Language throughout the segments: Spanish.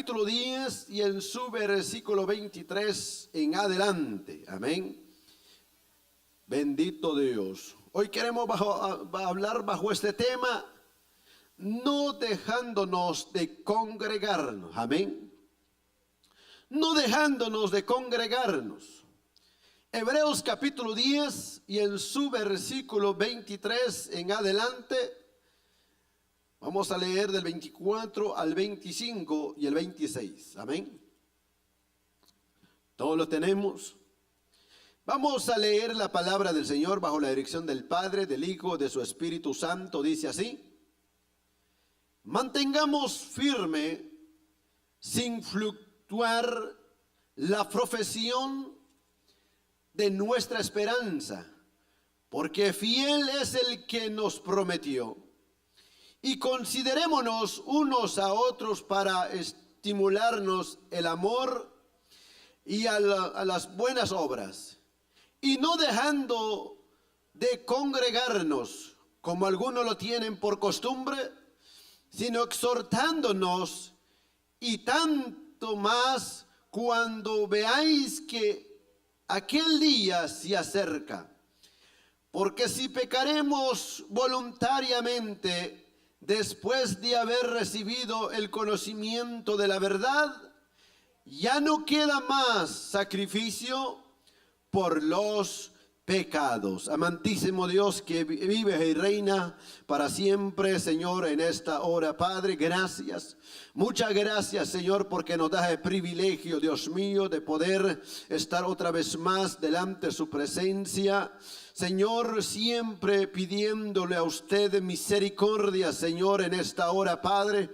capítulo 10 y en su versículo 23 en adelante. Amén. Bendito Dios. Hoy queremos hablar bajo este tema, no dejándonos de congregarnos. Amén. No dejándonos de congregarnos. Hebreos capítulo 10 y en su versículo 23 en adelante. Vamos a leer del 24 al 25 y el 26. Amén. Todos lo tenemos. Vamos a leer la palabra del Señor bajo la dirección del Padre, del Hijo, de su Espíritu Santo. Dice así: mantengamos firme, sin fluctuar, la profesión de nuestra esperanza, porque fiel es el que nos prometió. Y considerémonos unos a otros para estimularnos el amor y a las buenas obras, y no dejando de congregarnos, como algunos lo tienen por costumbre, sino exhortándonos, y tanto más cuando veáis que aquel día se acerca. Porque si pecaremos voluntariamente después de haber recibido el conocimiento de la verdad, ya no queda más sacrificio por los pecados. Amantísimo Dios que vive y reina para siempre, Señor, en esta hora, Padre, gracias. Muchas gracias, Señor, porque nos das el privilegio, Dios mío, de poder estar otra vez más delante de su presencia. Señor, siempre pidiéndole a usted misericordia, Señor, en esta hora, Padre.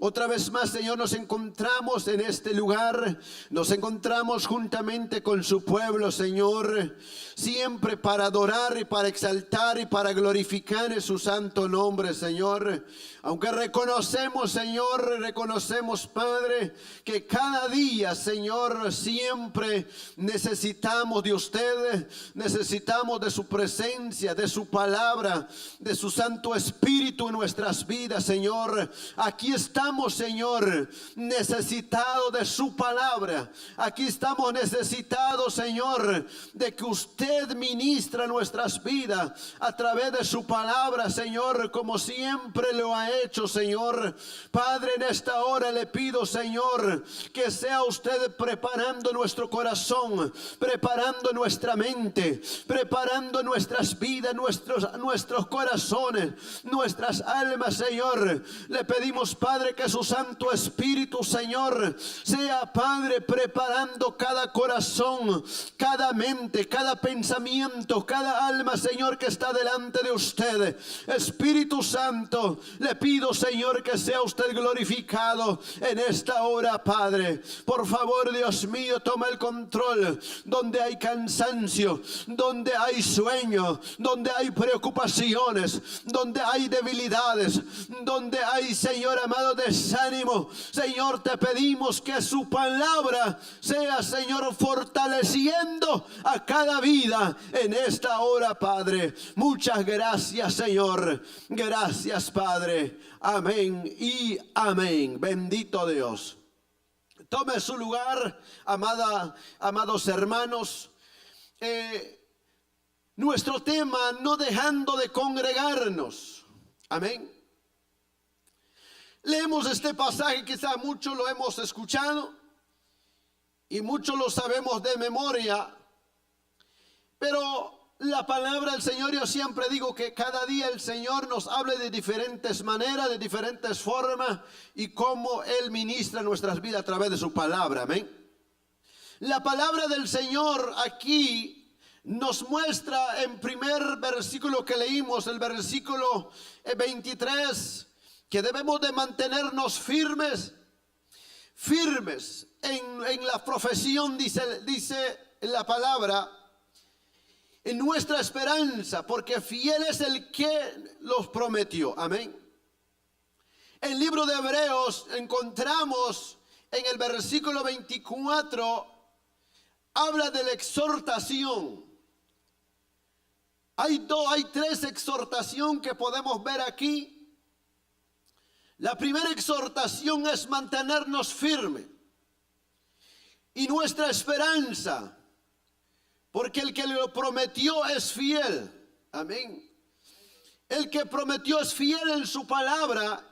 Otra vez más, Señor, nos encontramos en este lugar, nos encontramos juntamente con su pueblo, Señor, siempre para adorar y para exaltar y para glorificar su santo nombre, Señor. Aunque reconocemos, Señor, reconocemos, Padre, que cada día, Señor, siempre necesitamos de usted, necesitamos de su presencia, de su palabra, de su Santo Espíritu en nuestras vidas, Señor. Aquí estamos, Señor, necesitados de su palabra. Aquí estamos necesitados, Señor, de que usted ministra nuestras vidas a través de su palabra, Señor, como siempre lo ha hecho, Señor. Padre, en esta hora le pido, Señor, que sea usted preparando nuestro corazón, preparando nuestra mente, preparando nuestras vidas, nuestros corazones, nuestras almas, Señor. Le pedimos, Padre, que su Santo Espíritu, Señor, sea, Padre, preparando cada corazón, cada mente, cada pensamiento, cada alma, Señor, que está delante de usted. Espíritu Santo, le pido, Señor, que sea usted glorificado en esta hora, Padre. Por favor, Dios mío, toma el control. Donde hay cansancio, donde hay sueño, donde hay preocupaciones, donde hay debilidades, donde hay, Señor amado, desánimo, Señor, te pedimos que su palabra sea, Señor, fortaleciendo a cada vida en esta hora, Padre. Muchas gracias, Señor. Gracias, Padre. Amén y amén. Bendito Dios. Tome su lugar, amados hermanos. Nuestro tema, no dejando de congregarnos. Amén. Leemos este pasaje, quizá muchos lo hemos escuchado y muchos lo sabemos de memoria, pero la palabra del Señor, yo siempre digo que cada día el Señor nos habla de diferentes maneras, de diferentes formas, y cómo Él ministra nuestras vidas a través de su palabra. Amén. La palabra del Señor aquí nos muestra en primer versículo que leímos, el versículo 23, que debemos de mantenernos firmes en la profesión, dice la palabra, en nuestra esperanza, porque fiel es el que los prometió. Amén. En el libro de Hebreos encontramos en el versículo 24, habla de la exhortación. Hay tres exhortaciones que podemos ver aquí. La primera exhortación es mantenernos firmes. Y nuestra esperanza, porque el que lo prometió es fiel. Amén. El que prometió es fiel en su palabra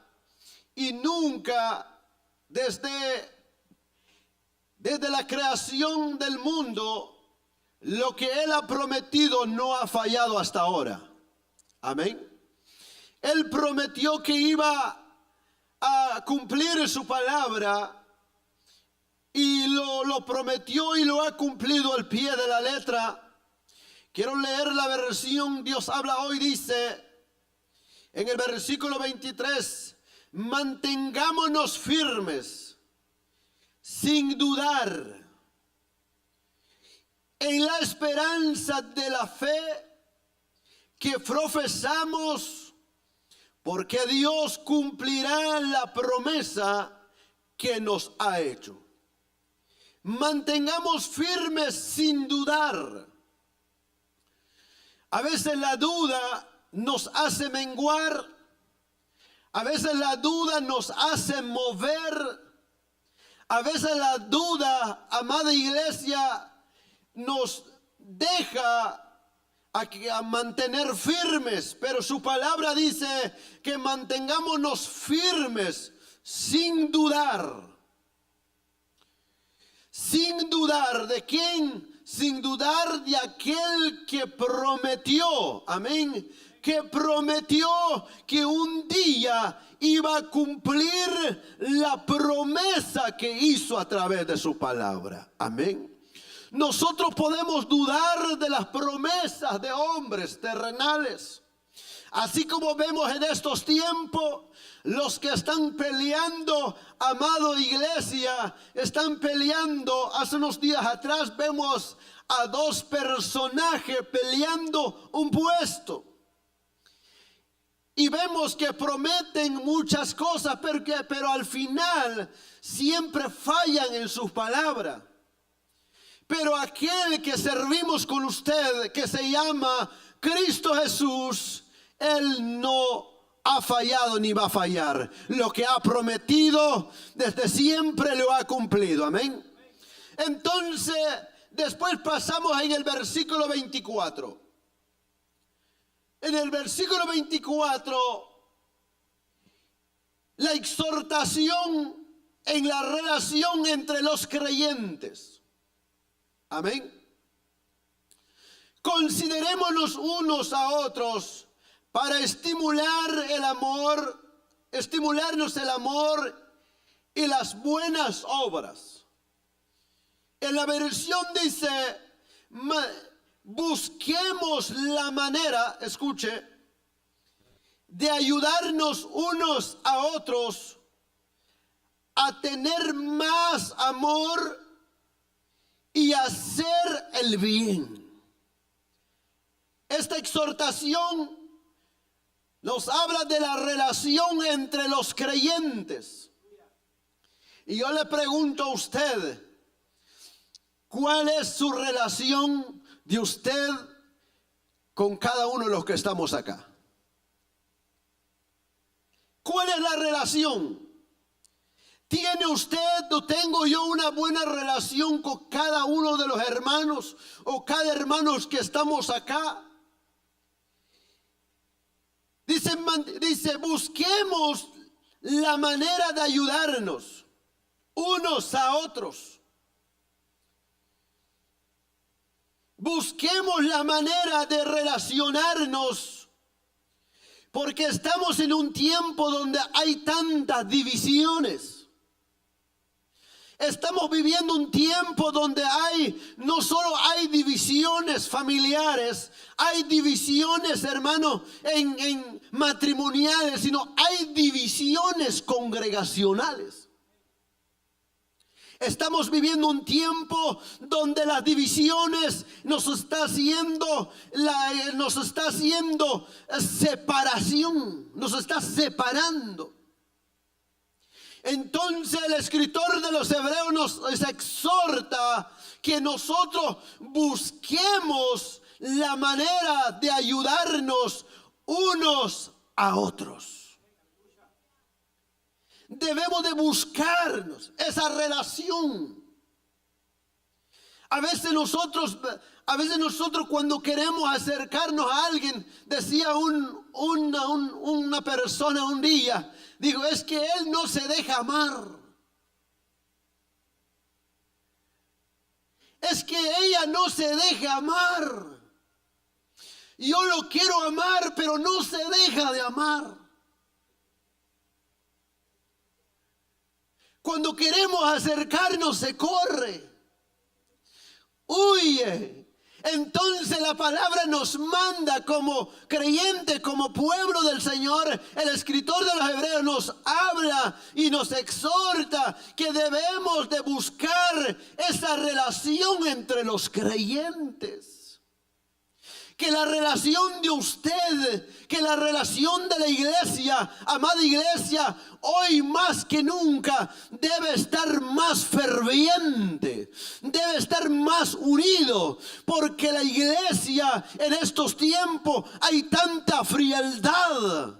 y nunca desde la creación del mundo, lo que Él ha prometido no ha fallado hasta ahora. Amén. Él prometió que iba a cumplir su palabra y lo prometió y lo ha cumplido al pie de la letra. Quiero leer la versión Dios habla hoy, dice en el versículo 23, mantengámonos firmes sin dudar en la esperanza de la fe que profesamos, porque Dios cumplirá la promesa que nos ha hecho. Mantengamos firmes sin dudar. A veces la duda nos hace menguar, a veces la duda nos hace mover, a veces la duda, amada iglesia, nos deja a mantener firmes, pero su palabra dice que mantengámonos firmes sin dudar. Sin dudar de quién, sin dudar de aquel que prometió, amén, que prometió que un día iba a cumplir la promesa que hizo a través de su palabra, amén. Nosotros podemos dudar de las promesas de hombres terrenales, así como vemos en estos tiempos. Los que están peleando, amado iglesia, están peleando. Hace unos días atrás vemos a dos personajes peleando un puesto. Y vemos que prometen muchas cosas, pero al final siempre fallan en sus palabras. Pero aquel que servimos con usted, que se llama Cristo Jesús, Él no ha fallado ni va a fallar. Lo que ha prometido desde siempre lo ha cumplido. Amén. Entonces, después pasamos en el versículo 24. En el versículo 24, la exhortación en la relación entre los creyentes. Amén. Considerémonos unos a otros para estimularnos el amor y las buenas obras. En la versión dice, busquemos la manera, escuche, de ayudarnos unos a otros a tener más amor y hacer el bien. Esta exhortación nos habla de la relación entre los creyentes. Y yo le pregunto a usted, ¿cuál es su relación de usted con cada uno de los que estamos acá? ¿Cuál es la relación? ¿Tiene usted o tengo yo una buena relación con cada uno de los hermanos o cada hermano que estamos acá? Dice, busquemos la manera de ayudarnos unos a otros. Busquemos la manera de relacionarnos, porque estamos en un tiempo donde hay tantas divisiones. Estamos viviendo un tiempo donde no solo hay divisiones familiares, hay divisiones, hermano, en matrimoniales, sino hay divisiones congregacionales. Estamos viviendo un tiempo donde las divisiones nos está haciendo separación, nos está separando. Entonces el escritor de los Hebreos nos exhorta que nosotros busquemos la manera de ayudarnos unos a otros. Debemos de buscarnos esa relación. A veces nosotros cuando queremos acercarnos a alguien, decía una persona un día, digo, es que él no se deja amar. Es que ella no se deja amar. Yo lo quiero amar, pero no se deja de amar. Cuando queremos acercarnos se corre, huye. Entonces la palabra nos manda como creyentes, como pueblo del Señor. El escritor de los Hebreos nos habla y nos exhorta que debemos de buscar esa relación entre los creyentes. Que la relación de usted, que la relación de la iglesia, amada iglesia, hoy más que nunca debe estar más ferviente, debe estar más unido, porque la iglesia en estos tiempos hay tanta frialdad.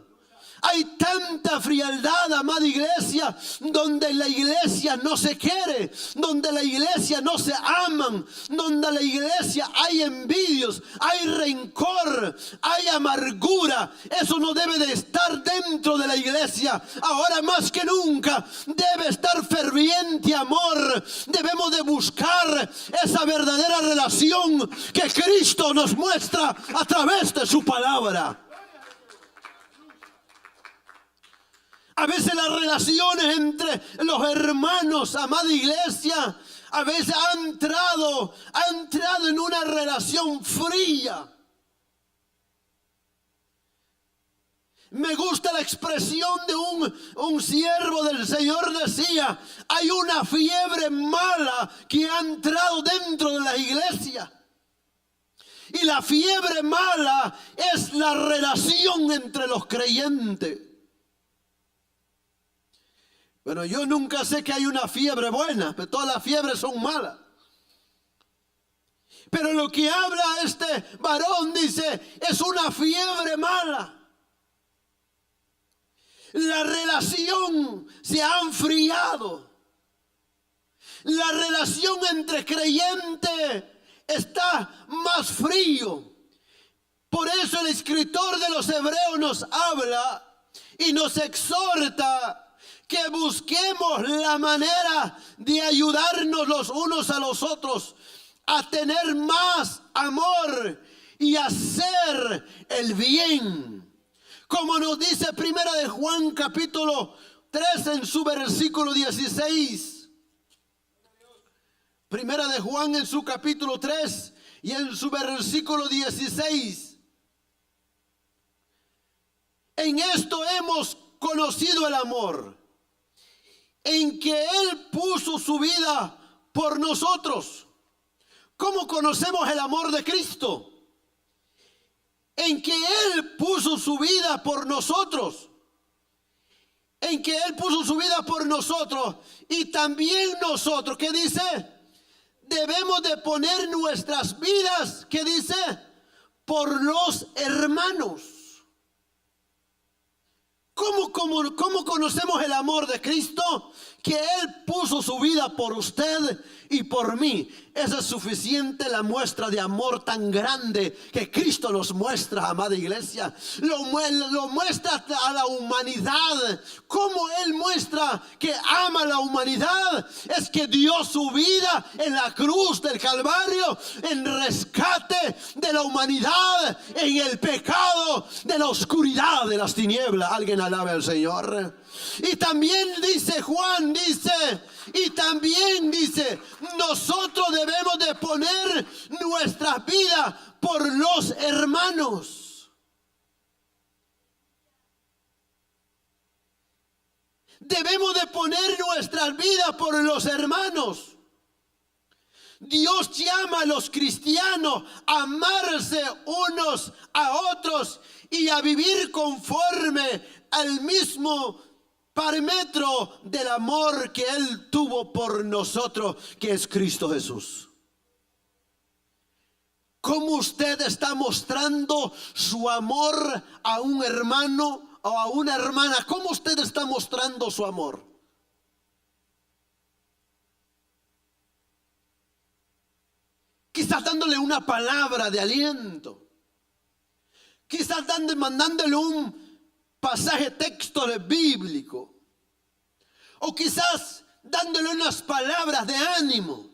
Hay tanta frialdad, amada iglesia, donde la iglesia no se quiere, donde la iglesia no se aman, donde la iglesia hay envidios, hay rencor, hay amargura. Eso no debe de estar dentro de la iglesia. Ahora más que nunca debe estar ferviente amor. Debemos de buscar esa verdadera relación que Cristo nos muestra a través de su palabra. A veces las relaciones entre los hermanos, amada iglesia, a veces ha entrado en una relación fría. Me gusta la expresión de un siervo del Señor, decía, hay una fiebre mala que ha entrado dentro de la iglesia. Y la fiebre mala es la relación entre los creyentes. Bueno, yo nunca sé que hay una fiebre buena, pero todas las fiebres son malas. Pero lo que habla este varón dice, es una fiebre mala. La relación se ha enfriado. La relación entre creyentes está más frío. Por eso el escritor de los Hebreos nos habla y nos exhorta que busquemos la manera de ayudarnos los unos a los otros, a tener más amor y hacer el bien. Como nos dice Primera de Juan capítulo 3 en su versículo 16. Primera de Juan en su capítulo 3 y en su versículo 16. En esto hemos conocido el amor, en que Él puso su vida por nosotros. ¿Cómo conocemos el amor de Cristo? En que Él puso su vida por nosotros. En que Él puso su vida por nosotros. Y también nosotros, ¿qué dice? Debemos de poner nuestras vidas, ¿qué dice? Por los hermanos. ¿Cómo conocemos el amor de Cristo? Que Él puso su vida por usted y por mí. Esa es suficiente la muestra de amor tan grande que Cristo nos muestra, amada iglesia. Lo muestra a la humanidad. ¿Cómo Él muestra que ama a la humanidad? Es que dio su vida en la cruz del Calvario, en rescate de la humanidad, en el pecado de la oscuridad de las tinieblas. Alguien alabe al Señor. Y también dice Juan, y también dice, nosotros debemos de poner nuestra vida por los hermanos. Debemos de poner nuestras vidas por los hermanos. Dios llama a los cristianos a amarse unos a otros y a vivir conforme al mismo parámetro del amor que Él tuvo por nosotros, que es Cristo Jesús. ¿Cómo usted está mostrando su amor a un hermano, o a una hermana, ¿cómo usted está mostrando su amor? Quizás dándole una palabra de aliento. Quizás mandándole un pasaje texto bíblico. O quizás dándole unas palabras de ánimo.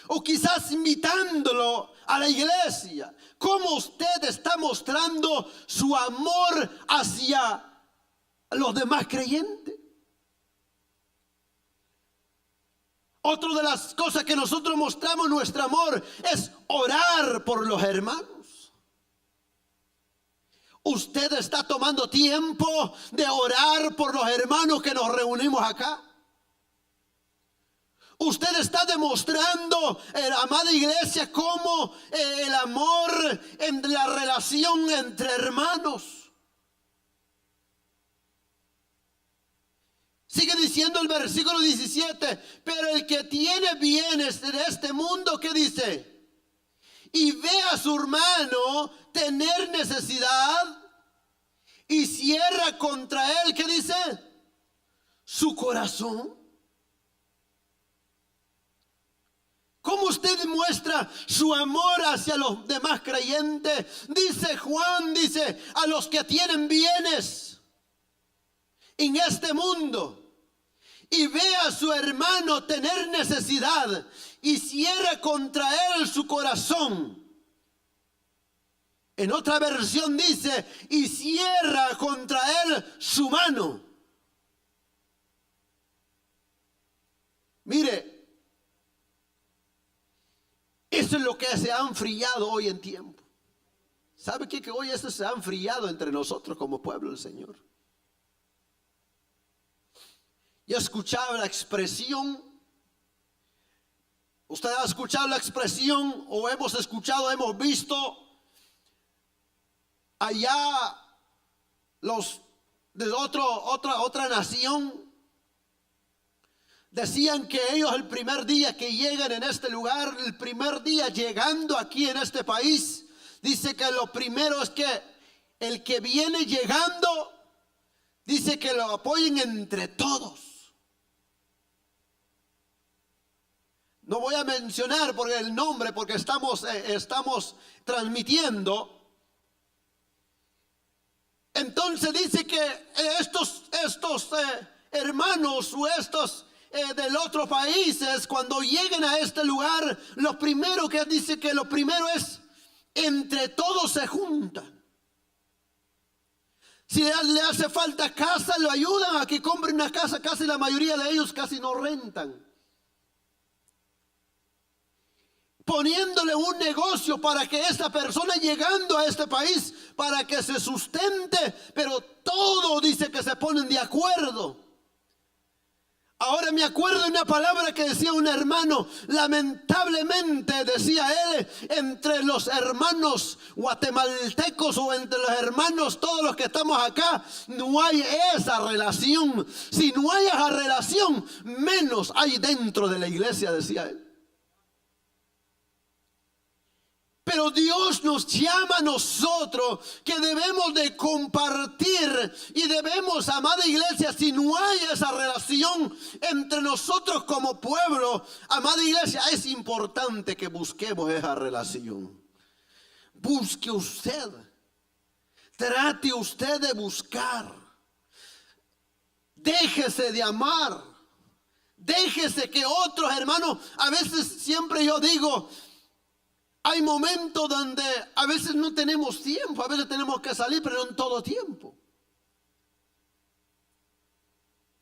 O quizás invitándolo a la iglesia. ¿Cómo usted está mostrando su amor hacia los demás creyentes? Otra de las cosas que nosotros mostramos nuestro amor es orar por los hermanos. Usted está tomando tiempo de orar por los hermanos que nos reunimos acá. Usted está demostrando, amada iglesia, cómo el amor en la relación entre hermanos. Sigue diciendo el versículo 17, pero el que tiene bienes de este mundo, ¿qué dice? Y ve a su hermano tener necesidad y cierra contra él, ¿qué dice? Su corazón. ¿Cómo usted muestra su amor hacia los demás creyentes? Dice Juan, dice, a los que tienen bienes en este mundo y ve a su hermano tener necesidad y cierra contra él su corazón. En otra versión dice, y cierra contra él su mano. Mire, eso es lo que se ha enfriado hoy en tiempo. ¿Sabe qué? Que hoy eso se ha enfriado entre nosotros como pueblo del Señor. Yo escuchaba la expresión, usted ha escuchado la expresión o hemos escuchado, hemos visto allá los de otra nación. Decían que ellos el primer día que llegan en este lugar, el primer día llegando aquí en este país, dice que lo primero es que el que viene llegando, dice que lo apoyen entre todos. No voy a mencionar por el nombre porque estamos transmitiendo. Entonces dice que estos hermanos o estos del otro países, cuando lleguen a este lugar, lo primero que dice que lo primero es entre todos se juntan. Si le hace falta casa, lo ayudan a que compre una casa. Casi la mayoría de ellos casi no rentan. Poniéndole un negocio para que esta persona llegando a este país, para que se sustente, pero todo dice que se ponen de acuerdo. Ahora me acuerdo de una palabra que decía un hermano, lamentablemente decía él, entre los hermanos guatemaltecos o entre los hermanos, todos los que estamos acá, no hay esa relación. Si no hay esa relación, menos hay dentro de la iglesia, decía él. Pero Dios nos llama a nosotros que debemos de compartir y debemos, amada iglesia, si no hay esa relación entre nosotros como pueblo, amada iglesia, es importante que busquemos esa relación. Busque usted, trate usted de buscar, déjese de amar, déjese que otros hermanos, a veces siempre yo digo, hay momentos donde a veces no tenemos tiempo, a veces tenemos que salir, pero no en todo tiempo.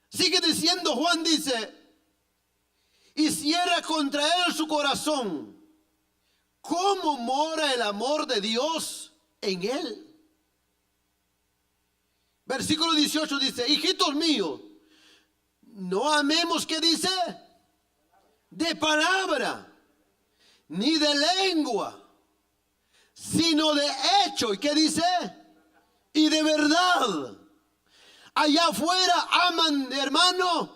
Sigue diciendo, Juan dice, y cierra contra él su corazón. ¿Cómo mora el amor de Dios en él? Versículo 18 dice, hijitos míos, no amemos, ¿qué dice? De palabra, ni de lengua, sino de hecho. ¿Y qué dice? Y de verdad. Allá afuera aman, hermano,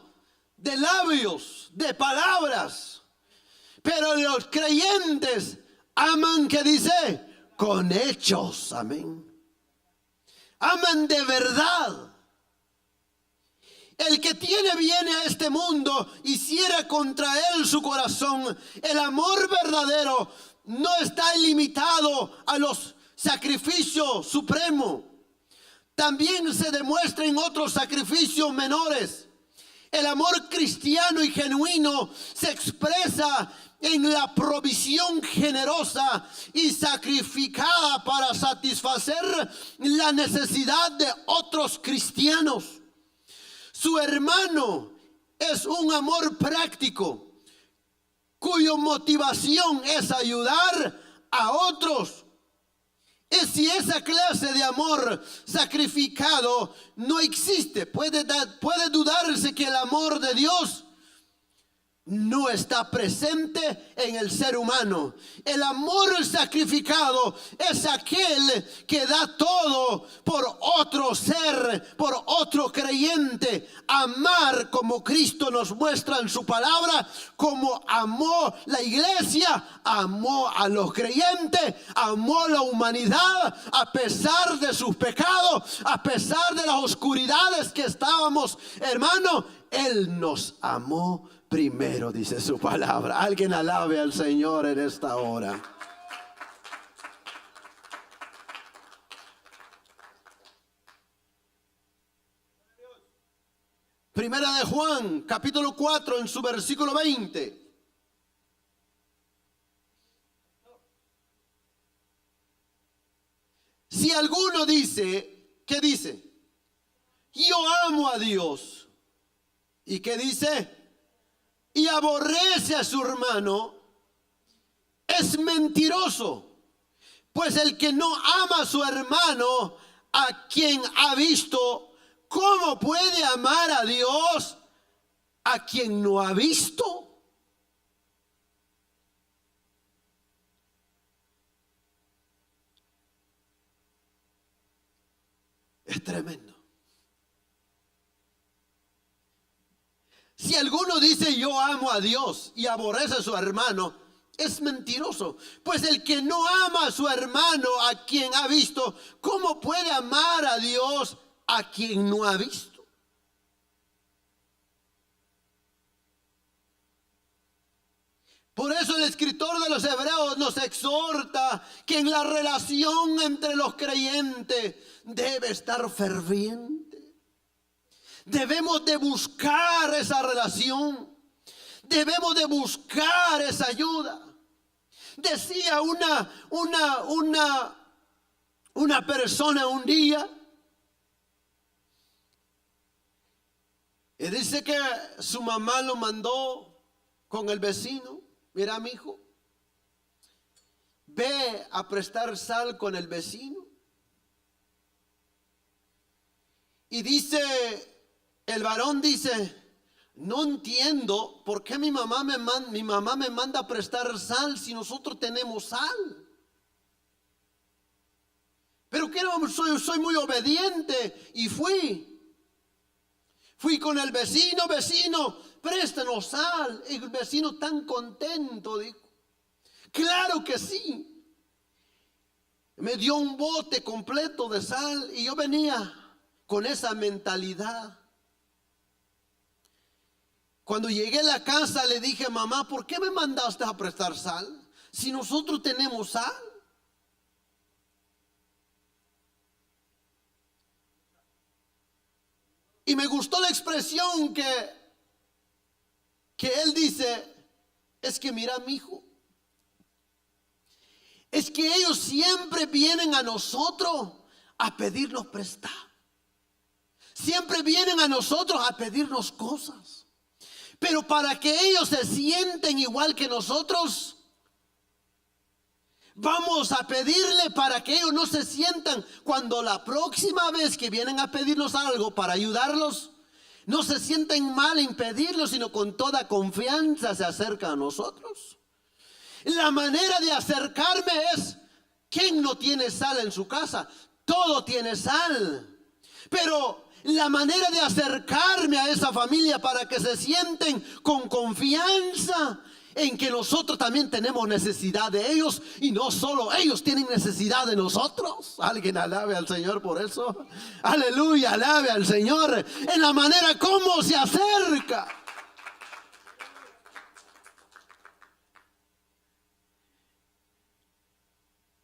de labios, de palabras. Pero los creyentes aman, ¿qué dice? Con hechos. Amén. aman de verdad. El que tiene viene a este mundo y cierra contra él su corazón. El amor verdadero no está limitado a los sacrificios supremos. También se demuestra en otros sacrificios menores. El amor cristiano y genuino se expresa en la provisión generosa y sacrificada para satisfacer la necesidad de otros cristianos. Su hermano es un amor práctico, cuya motivación es ayudar a otros. Y si esa clase de amor sacrificado no existe, puede dudarse que el amor de Dios no está presente en el ser humano. El amor sacrificado es aquel que da todo por otro ser, por otro creyente. Amar como Cristo nos muestra en su palabra, como amó la iglesia, amó a los creyentes, amó a la humanidad a pesar de sus pecados, a pesar de las oscuridades que estábamos, hermano. Él nos amó primero, dice su palabra. Alguien alabe al Señor en esta hora. Primera de Juan, capítulo 4, en su versículo 20. Si alguno dice, ¿qué dice? Yo amo a Dios. ¿Y qué dice? Y aborrece a su hermano, es mentiroso. Pues el que no ama a su hermano, a quien ha visto, ¿cómo puede amar a Dios a quien no ha visto? Es tremendo. Si alguno dice yo amo a Dios y aborrece a su hermano, es mentiroso. Pues el que no ama a su hermano a quien ha visto, ¿cómo puede amar a Dios a quien no ha visto? Por eso el escritor de los Hebreos nos exhorta que en la relación entre los creyentes debe estar ferviente. Debemos de buscar esa relación. Debemos de buscar esa ayuda. Decía una persona un día, y dice que su mamá lo mandó con el vecino. Mira, mi hijo, ve a prestar sal con el vecino. Y dice, el varón dice, no entiendo por qué mi mamá me manda a prestar sal si nosotros tenemos sal. Pero que soy muy obediente y fui con el vecino, préstanos sal. Y el vecino tan contento dijo, claro que sí. Me dio un bote completo de sal y yo venía con esa mentalidad. Cuando llegué a la casa le dije, mamá, ¿por qué me mandaste a prestar sal si nosotros tenemos sal? Y me gustó la expresión que él dice, es que mira, mi hijo, es que ellos siempre vienen a nosotros a pedirnos prestado. Siempre vienen a nosotros a pedirnos cosas. Pero para que ellos se sienten igual que nosotros, vamos a pedirle para que ellos no se sientan, cuando la próxima vez que vienen a pedirnos algo para ayudarlos, no se sienten mal en pedirlo, sino con toda confianza se acercan a nosotros. La manera de acercarme es, ¿quién no tiene sal en su casa? Todo tiene sal. Pero la manera de acercarme a esa familia para que se sienten con confianza en que nosotros también tenemos necesidad de ellos y no solo ellos tienen necesidad de nosotros. Alguien alabe al Señor por eso. Aleluya, alabe al Señor en la manera como se acerca.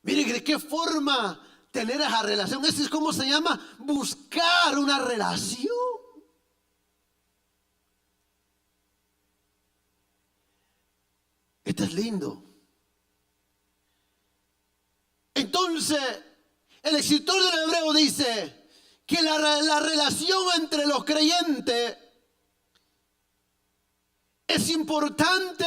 Mire de qué forma tener esa relación. Eso es como se llama buscar una relación. Esto es lindo. Entonces, el escritor del Hebreo dice que la relación entre los creyentes es importante,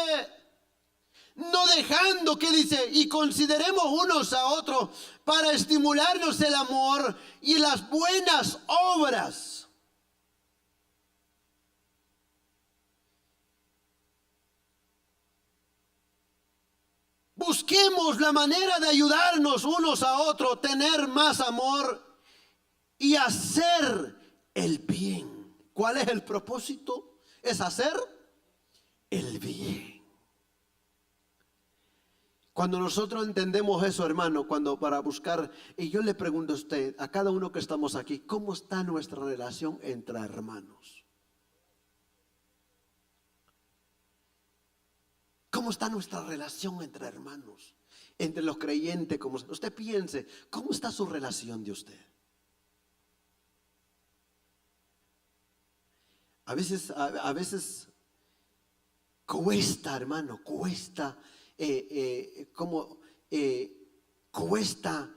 no dejando que dice, y consideremos unos a otros para estimularnos el amor y las buenas obras. Busquemos la manera de ayudarnos unos a otros, tener más amor y hacer el bien. ¿Cuál es el propósito? Es hacer el bien. Cuando nosotros entendemos eso, hermano, cuando para buscar, y yo le pregunto a usted, a cada uno que estamos aquí, ¿cómo está nuestra relación entre hermanos? ¿Cómo está nuestra relación entre hermanos? Entre los creyentes, como usted piense, ¿cómo está su relación de usted? A veces cuesta, hermano, cuesta, cuesta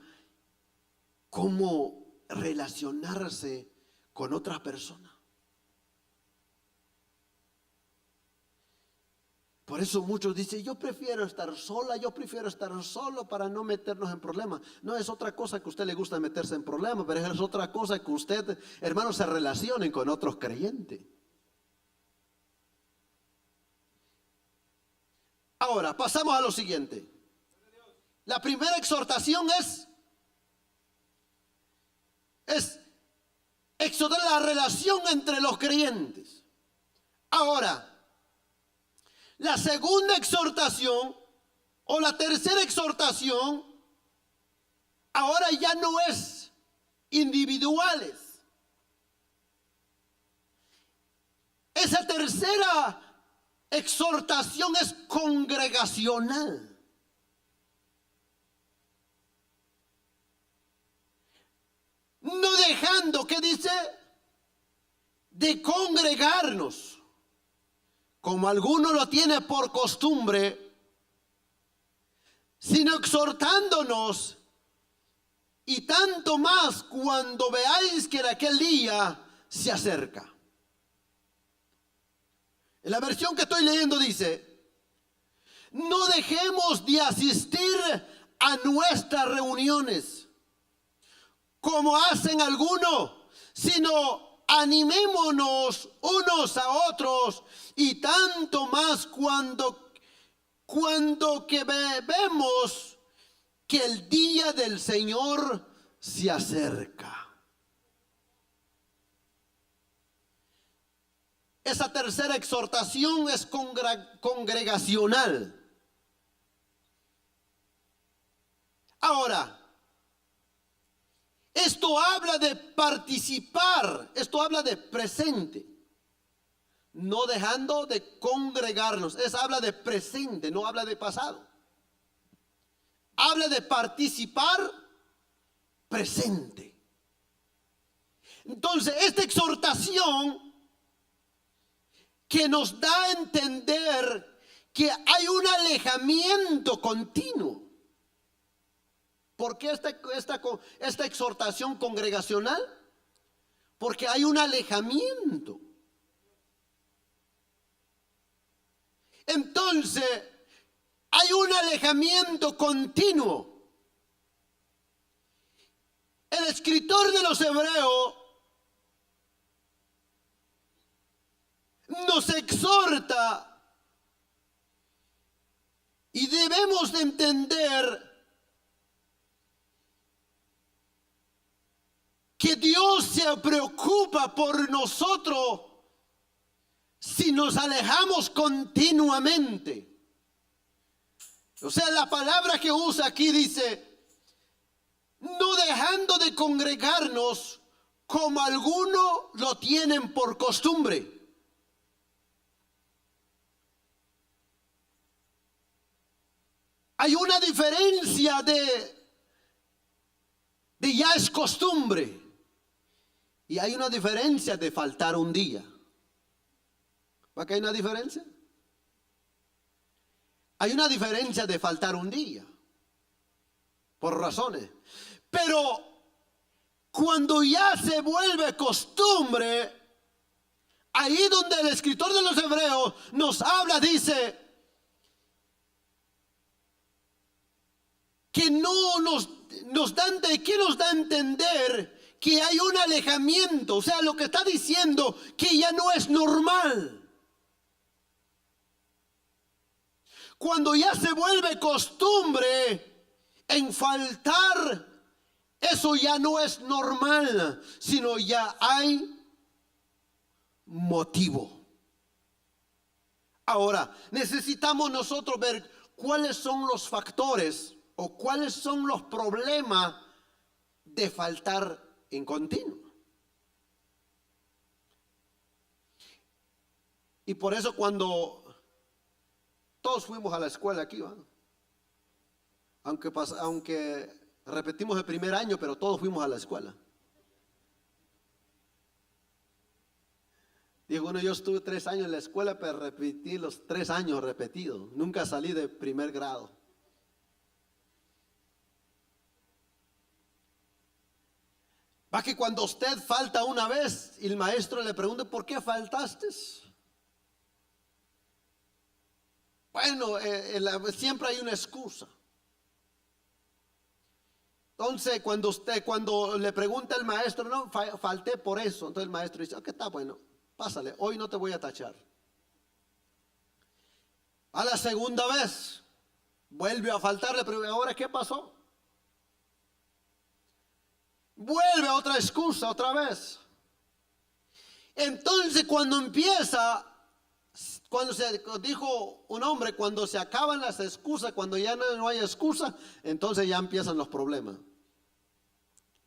cómo relacionarse con otras personas. Por eso muchos dicen, yo prefiero estar sola, yo prefiero estar solo para no meternos en problemas. No es otra cosa que a usted le gusta meterse en problemas, pero es otra cosa que usted, hermanos, se relacionen con otros creyentes. Ahora, pasamos a lo siguiente. La primera exhortación es exhortar la relación entre los creyentes. Ahora, la segunda exhortación o la tercera exhortación ahora ya no es individuales. Esa tercera exhortación es congregacional. No dejando, ¿qué dice? De congregarnos, como alguno lo tiene por costumbre, sino exhortándonos, y tanto más cuando veáis que aquel día se acerca. En la versión que estoy leyendo dice, no dejemos de asistir a nuestras reuniones, como hacen algunos, sino animémonos unos a otros, y tanto más cuando que vemos que el día del Señor se acerca. Esa tercera exhortación es congregacional. Ahora, esto habla de participar, esto habla de presente, no dejando de congregarnos. Habla de presente, no habla de pasado. Habla de participar presente. Entonces, esta exhortación que nos da a entender que hay un alejamiento continuo. ¿Por qué esta exhortación congregacional? Porque hay un alejamiento. Entonces, hay un alejamiento continuo. El escritor de los Hebreos nos exhorta y debemos de entender que Dios se preocupa por nosotros si nos alejamos continuamente. O sea, la palabra que usa aquí dice, no dejando de congregarnos como algunos lo tienen por costumbre. Hay una diferencia de ya es costumbre. Y hay una diferencia de faltar un día. ¿Va que hay una diferencia? Hay una diferencia de faltar un día. Por razones. Pero cuando ya se vuelve costumbre, ahí donde el escritor de los Hebreos nos habla, dice que no nos dan de qué nos da a entender que hay un alejamiento. O sea, lo que está diciendo que ya no es normal. Cuando ya se vuelve costumbre en faltar, eso ya no es normal, sino ya hay motivo. Ahora, necesitamos nosotros ver cuáles son los factores o cuáles son los problemas de faltar en continuo. Y por eso cuando todos fuimos a la escuela aquí, ¿va? Aunque repetimos el primer año, pero todos fuimos a la escuela. Dijo uno, yo estuve 3 años en la escuela, pero repetí los 3 años repetidos. Nunca salí de primer grado. Va que cuando usted falta una vez y el maestro le pregunta, ¿por qué faltaste? Bueno, siempre hay una excusa. Entonces, cuando le pregunta al maestro, no, falté por eso. Entonces el maestro dice, ok, está bueno, pásale, hoy no te voy a tachar. A la segunda vez, vuelve a faltarle, pero ahora, ¿qué pasó? Vuelve otra excusa otra vez. Entonces cuando se dijo un hombre, cuando se acaban las excusas, cuando ya no hay excusa, entonces ya empiezan los problemas.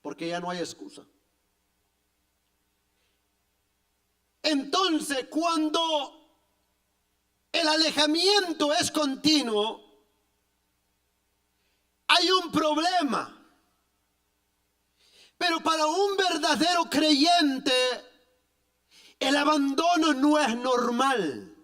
Porque ya no hay excusa. Entonces cuando el alejamiento es continuo, hay un problema. Pero para un verdadero creyente, el abandono no es normal.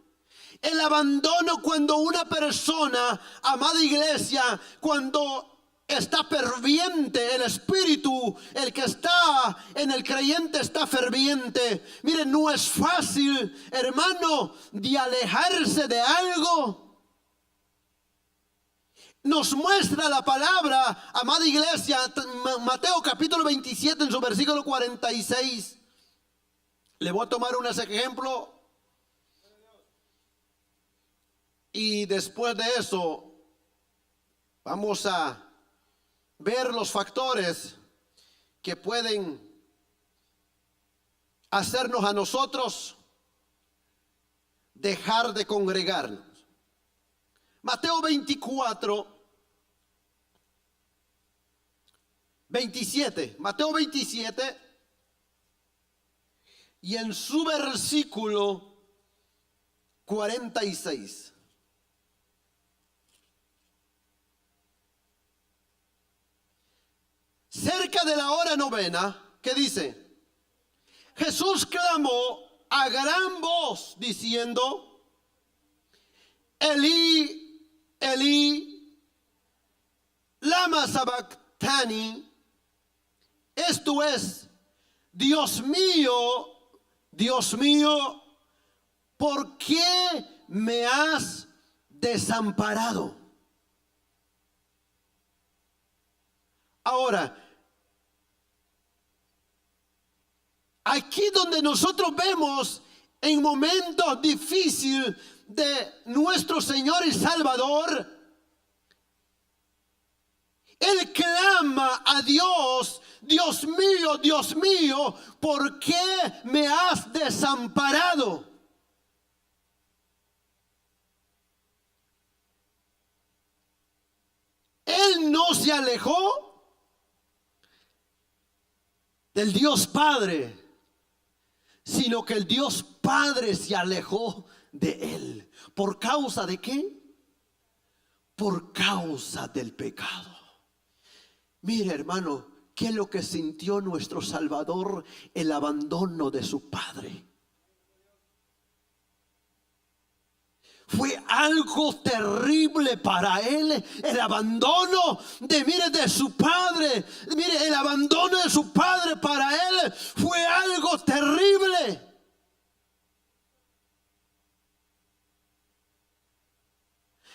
El abandono cuando una persona, amada iglesia, cuando está ferviente el espíritu, el que está en el creyente está ferviente. Miren, no es fácil, hermano, de alejarse de algo. Nos muestra la palabra, amada iglesia, Mateo capítulo 27 en su versículo 46. Le voy a tomar un ejemplo. Y después de eso, vamos a ver los factores que pueden hacernos a nosotros dejar de congregarnos. Mateo 24, 27. Mateo 27. Y en su versículo 46. Cerca de la hora novena, ¿qué dice? Jesús clamó a gran voz diciendo, Elí, Elí, lama sabactani. Esto es, Dios mío, ¿por qué me has desamparado? Ahora, aquí donde nosotros vemos en momentos difíciles de nuestro Señor y Salvador, Él clama a Dios, Dios mío, ¿por qué me has desamparado? no se alejó del Dios Padre, sino que el Dios Padre se alejó de él. ¿Por causa de qué? Por causa del pecado. Mire, hermano, ¿qué es lo que sintió nuestro Salvador? El abandono de su Padre. Fue algo terrible para él, el abandono de su padre. Mire, el abandono de su padre para él fue algo terrible.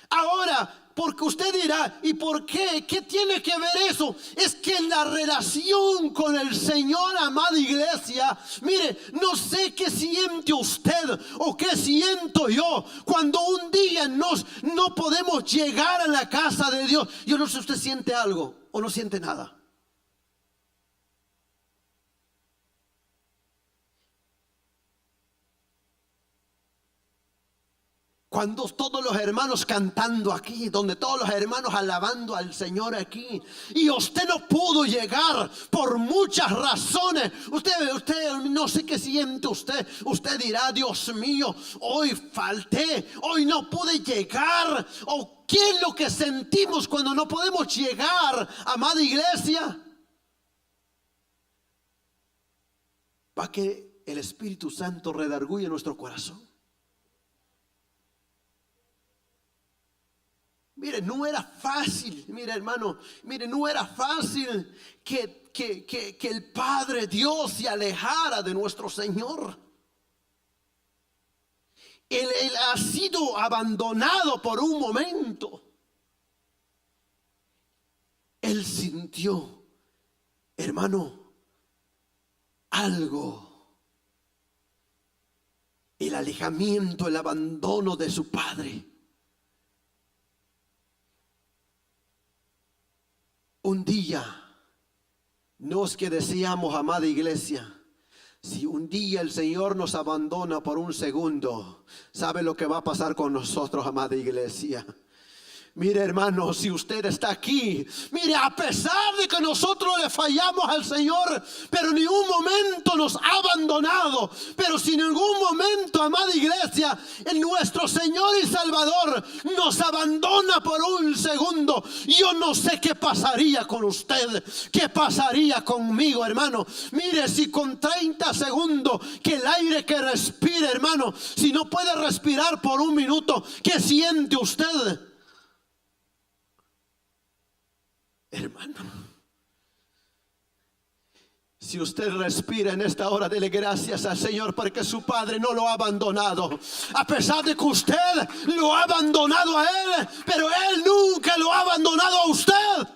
Ahora, porque usted dirá, ¿y por qué? ¿Qué tiene que ver eso? Es que en la relación con el Señor, amada iglesia, mire, no sé qué siente usted o qué siento yo cuando un día no podemos llegar a la casa de Dios. Yo no sé si usted siente algo o no siente nada. Cuando todos los hermanos cantando aquí, donde todos los hermanos alabando al Señor aquí, y usted no pudo llegar por muchas razones. Usted no sé qué siente usted. Usted dirá, Dios mío, hoy falté, hoy no pude llegar. ¿O qué es lo que sentimos cuando no podemos llegar, amada iglesia? Para que el Espíritu Santo redarguya nuestro corazón. Mire, no era fácil, mire hermano, mire, no era fácil que el Padre Dios se alejara de nuestro Señor. Él ha sido abandonado por un momento. Él sintió, hermano, algo. El alejamiento, el abandono de su Padre. Un día, no es que deseamos, amada iglesia, si un día el Señor nos abandona por un segundo, ¿sabe lo que va a pasar con nosotros, amada iglesia? Mire hermano, si usted está aquí, mire, a pesar de que nosotros le fallamos al Señor, pero ni un momento nos ha abandonado, pero si en ningún momento, amada iglesia, en nuestro Señor y Salvador nos abandona por un segundo, yo no sé qué pasaría con usted, qué pasaría conmigo, hermano. Mire, si con 30 segundos que el aire que respire, hermano, si no puede respirar por un minuto, ¿qué siente usted? Hermano, si usted respira en esta hora, dele gracias al Señor porque su Padre no lo ha abandonado. A pesar de que usted lo ha abandonado a Él, pero Él nunca lo ha abandonado a usted.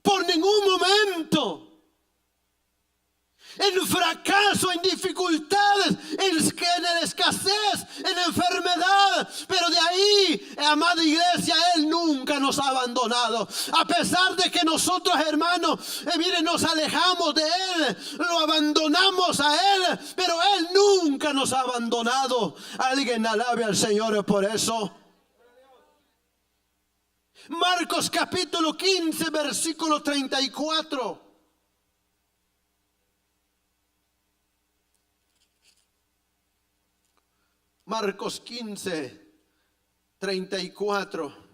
Por ningún momento. En fracaso, en dificultades, en la escasez, en la enfermedad. Pero de ahí, amada iglesia, Él nunca nos ha abandonado. A pesar de que nosotros, hermanos, miren, nos alejamos de Él, lo abandonamos a Él, pero Él nunca nos ha abandonado. Alguien alabe al Señor por eso. Marcos capítulo 15, versículo 34. Marcos 15, 34.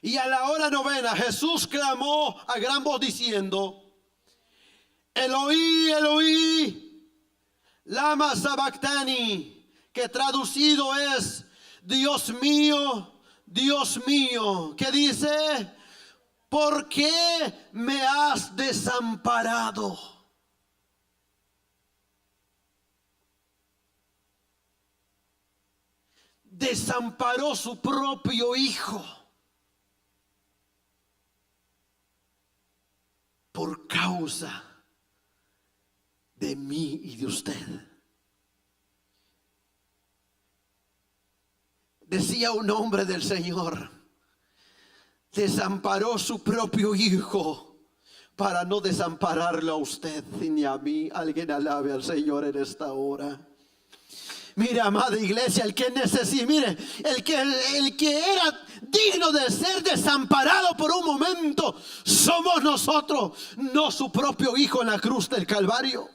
Y a la hora novena Jesús clamó a gran voz diciendo: Eloí, Eloí, lama sabactani, que traducido es: Dios mío, ¿qué dice? ¿Por qué me has desamparado? Desamparó su propio hijo por causa de mí y de usted. Decía un hombre del Señor: desamparó su propio hijo para no desampararlo a usted ni a mí. Alguien alabe al Señor en esta hora. Mire, amada iglesia, el que necesita, mire, el que era digno de ser desamparado por un momento, somos nosotros, no su propio Hijo en la cruz del Calvario.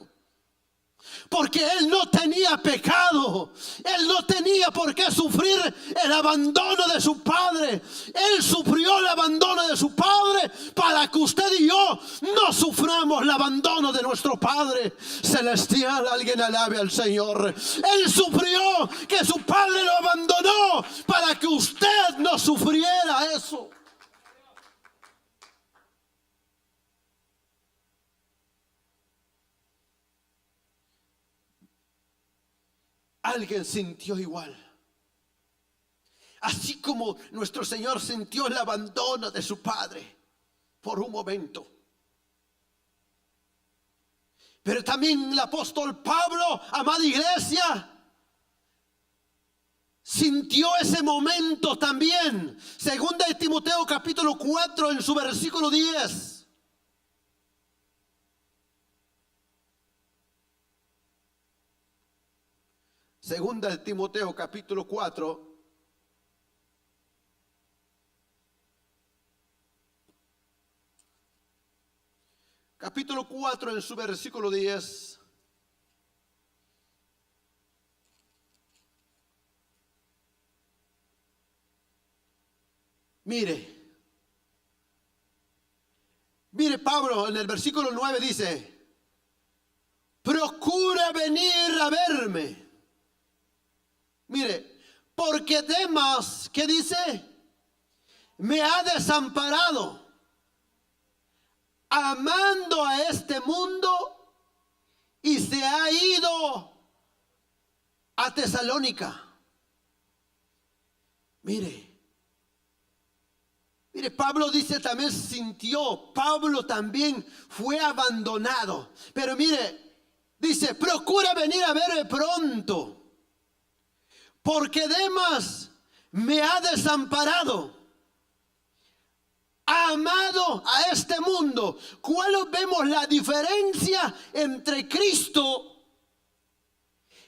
Porque Él no tenía pecado, Él no tenía por qué sufrir el abandono de su Padre. Él sufrió el abandono de su Padre para que usted y yo no suframos el abandono de nuestro Padre celestial. Alguien alabe al Señor. Él sufrió que su Padre lo abandonó para que usted no sufriera eso. Alguien sintió igual. Así como nuestro Señor sintió el abandono de su Padre por un momento. Pero también el apóstol Pablo, amada iglesia, sintió ese momento también. Segunda de Timoteo capítulo 4 en su versículo 10. Segunda de Timoteo capítulo 4. Capítulo 4 en su versículo 10. Mire Pablo en el versículo 9 dice: procura venir a verme. Mire, porque Demas, ¿qué dice? Me ha desamparado, amando a este mundo, y se ha ido a Tesalónica. Mire, Pablo dice también sintió, Pablo también fue abandonado. Pero mire, dice, procura venir a verme pronto, porque Demas me ha desamparado, amado a este mundo. ¿Cuál vemos la diferencia entre Cristo,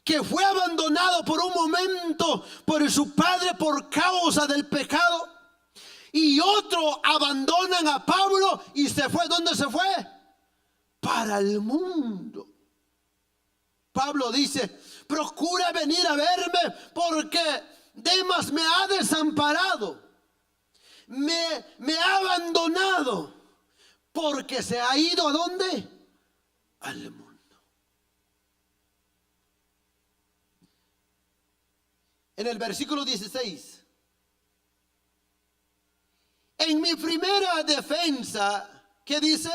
que fue abandonado por un momento por su Padre por causa del pecado, y otro abandonan a Pablo y se fue? ¿Dónde se fue? Para el mundo. Pablo dice, procura venir a verme porque Demas me ha desamparado, me ha abandonado, porque se ha ido ¿a dónde? Al mundo. En el versículo 16, en mi primera defensa, ¿qué dice?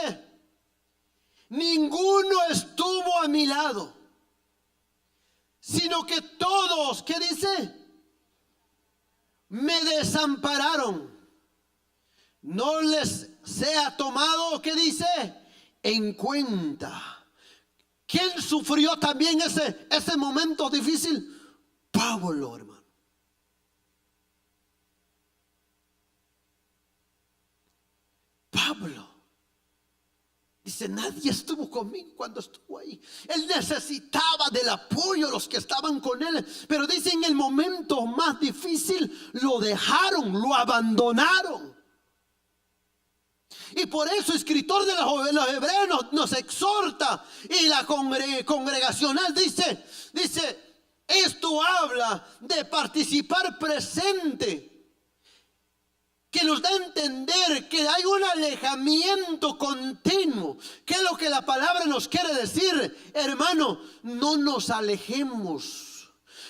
Ninguno estuvo a mi lado, sino que todos, ¿qué dice? Me desampararon. No les sea tomado, ¿qué dice? En cuenta. ¿Quién sufrió también ese momento difícil? Pablo, hermano. Pablo. Dice, nadie estuvo conmigo cuando estuvo ahí. Él necesitaba del apoyo de los que estaban con él. Pero dice, en el momento más difícil lo dejaron, lo abandonaron. Y por eso el escritor de los Hebreos nos exhorta. Y la congregacional dice, esto habla de participar presente, que nos da a entender que hay un alejamiento continuo. ¿Qué es lo que la palabra nos quiere decir? Hermano, no nos alejemos.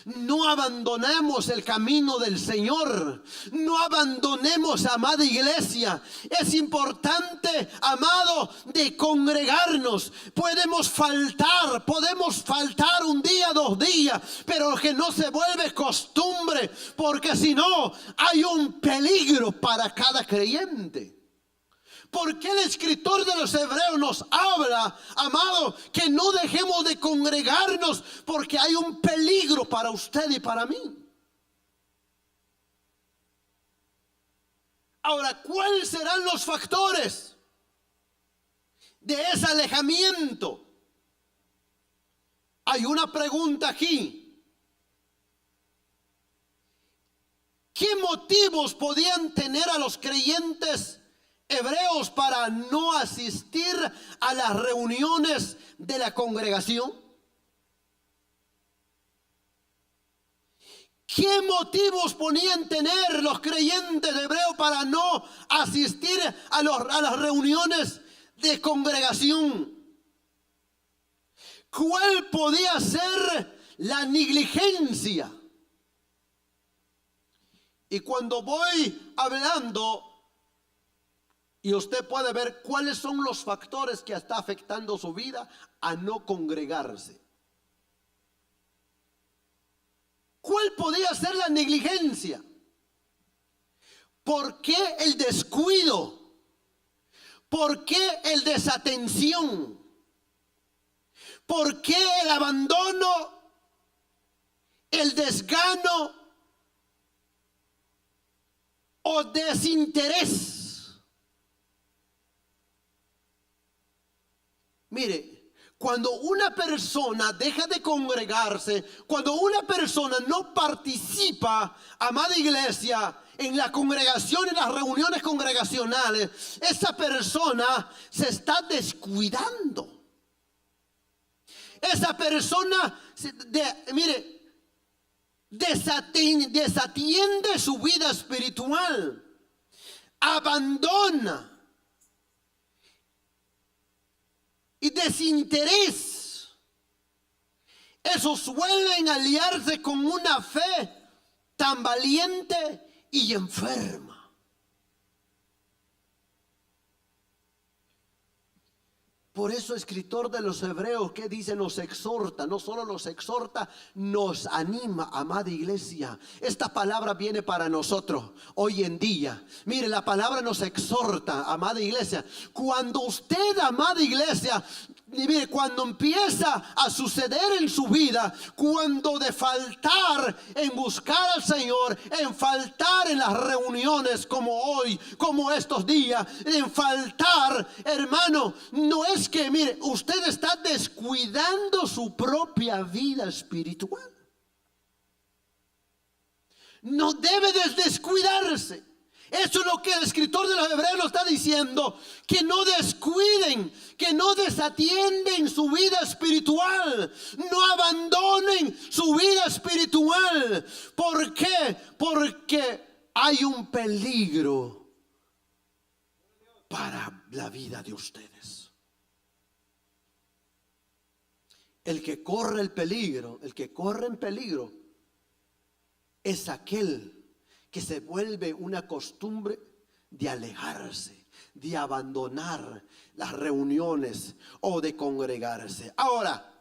No abandonemos el camino del Señor. No abandonemos, amada iglesia. Es importante, amado, de congregarnos. Podemos faltar un día, 2 días, pero que no se vuelve costumbre, porque si no, hay un peligro para cada creyente. ¿Por qué el escritor de los Hebreos nos habla, amado, que no dejemos de congregarnos? Porque hay un peligro para usted y para mí. Ahora, ¿cuáles serán los factores de ese alejamiento. Hay una pregunta aquí. ¿Qué motivos podían tener a los creyentes hebreos para no asistir a las reuniones de la congregación? ¿Qué motivos podían tener los creyentes hebreos para no asistir a las reuniones de congregación? ¿Cuál podía ser la negligencia? Y cuando voy hablando, y usted puede ver cuáles son los factores que está afectando su vida a no congregarse. ¿Cuál podría ser la negligencia? ¿Por qué el descuido? ¿Por qué el desatención? ¿Por qué el abandono? ¿El desgano? ¿O desinterés? Mire, cuando una persona deja de congregarse, cuando una persona no participa, amada iglesia, en la congregación, en las reuniones congregacionales, esa persona se está descuidando. Esa persona, desatiende su vida espiritual, abandona y desinterés. Esos suelen aliarse con una fe tan valiente y enferma. Por eso el escritor de los Hebreos, ¿qué dice? Nos exhorta, no solo nos exhorta, nos anima, amada iglesia. Esta palabra viene para nosotros hoy en día. Mire, la palabra nos exhorta, amada iglesia. Cuando usted, amada iglesia, mire, cuando empieza a suceder en su vida, cuando de faltar en buscar al Señor, en faltar en las reuniones como hoy, como estos días, en faltar, hermano, no es que, mire, usted está descuidando su propia vida espiritual. No debe de descuidarse. Eso es lo que el escritor de los Hebreos nos está diciendo, que no descuiden, que no desatienden su vida espiritual, no abandonen su vida espiritual. ¿Por qué? Porque hay un peligro para la vida de ustedes. El que corre el peligro, el que corre en peligro, es aquel que se vuelve una costumbre de alejarse, de abandonar las reuniones o de congregarse. Ahora,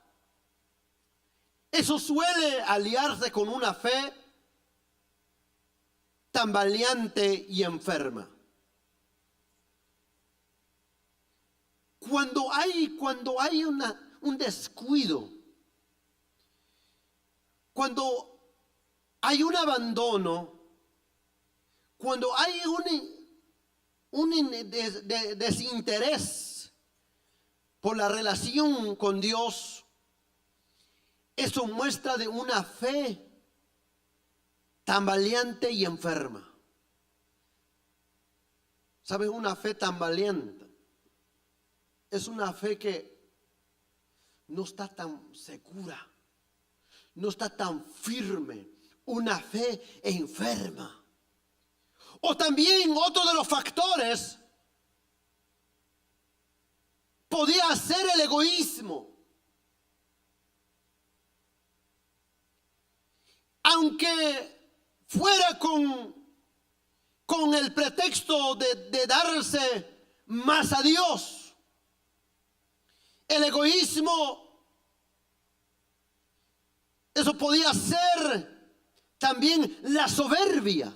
eso suele aliarse con una fe tambaleante y enferma. Cuando hay un descuido, cuando hay un abandono, cuando hay un desinterés por la relación con Dios, eso muestra de una fe tambaleante y enferma. ¿Saben? Una fe tambaleante es una fe que no está tan segura, no está tan firme, una fe enferma. O también otro de los factores podía ser el egoísmo. Aunque fuera con el pretexto de darse más a Dios, el egoísmo, eso podía ser también la soberbia.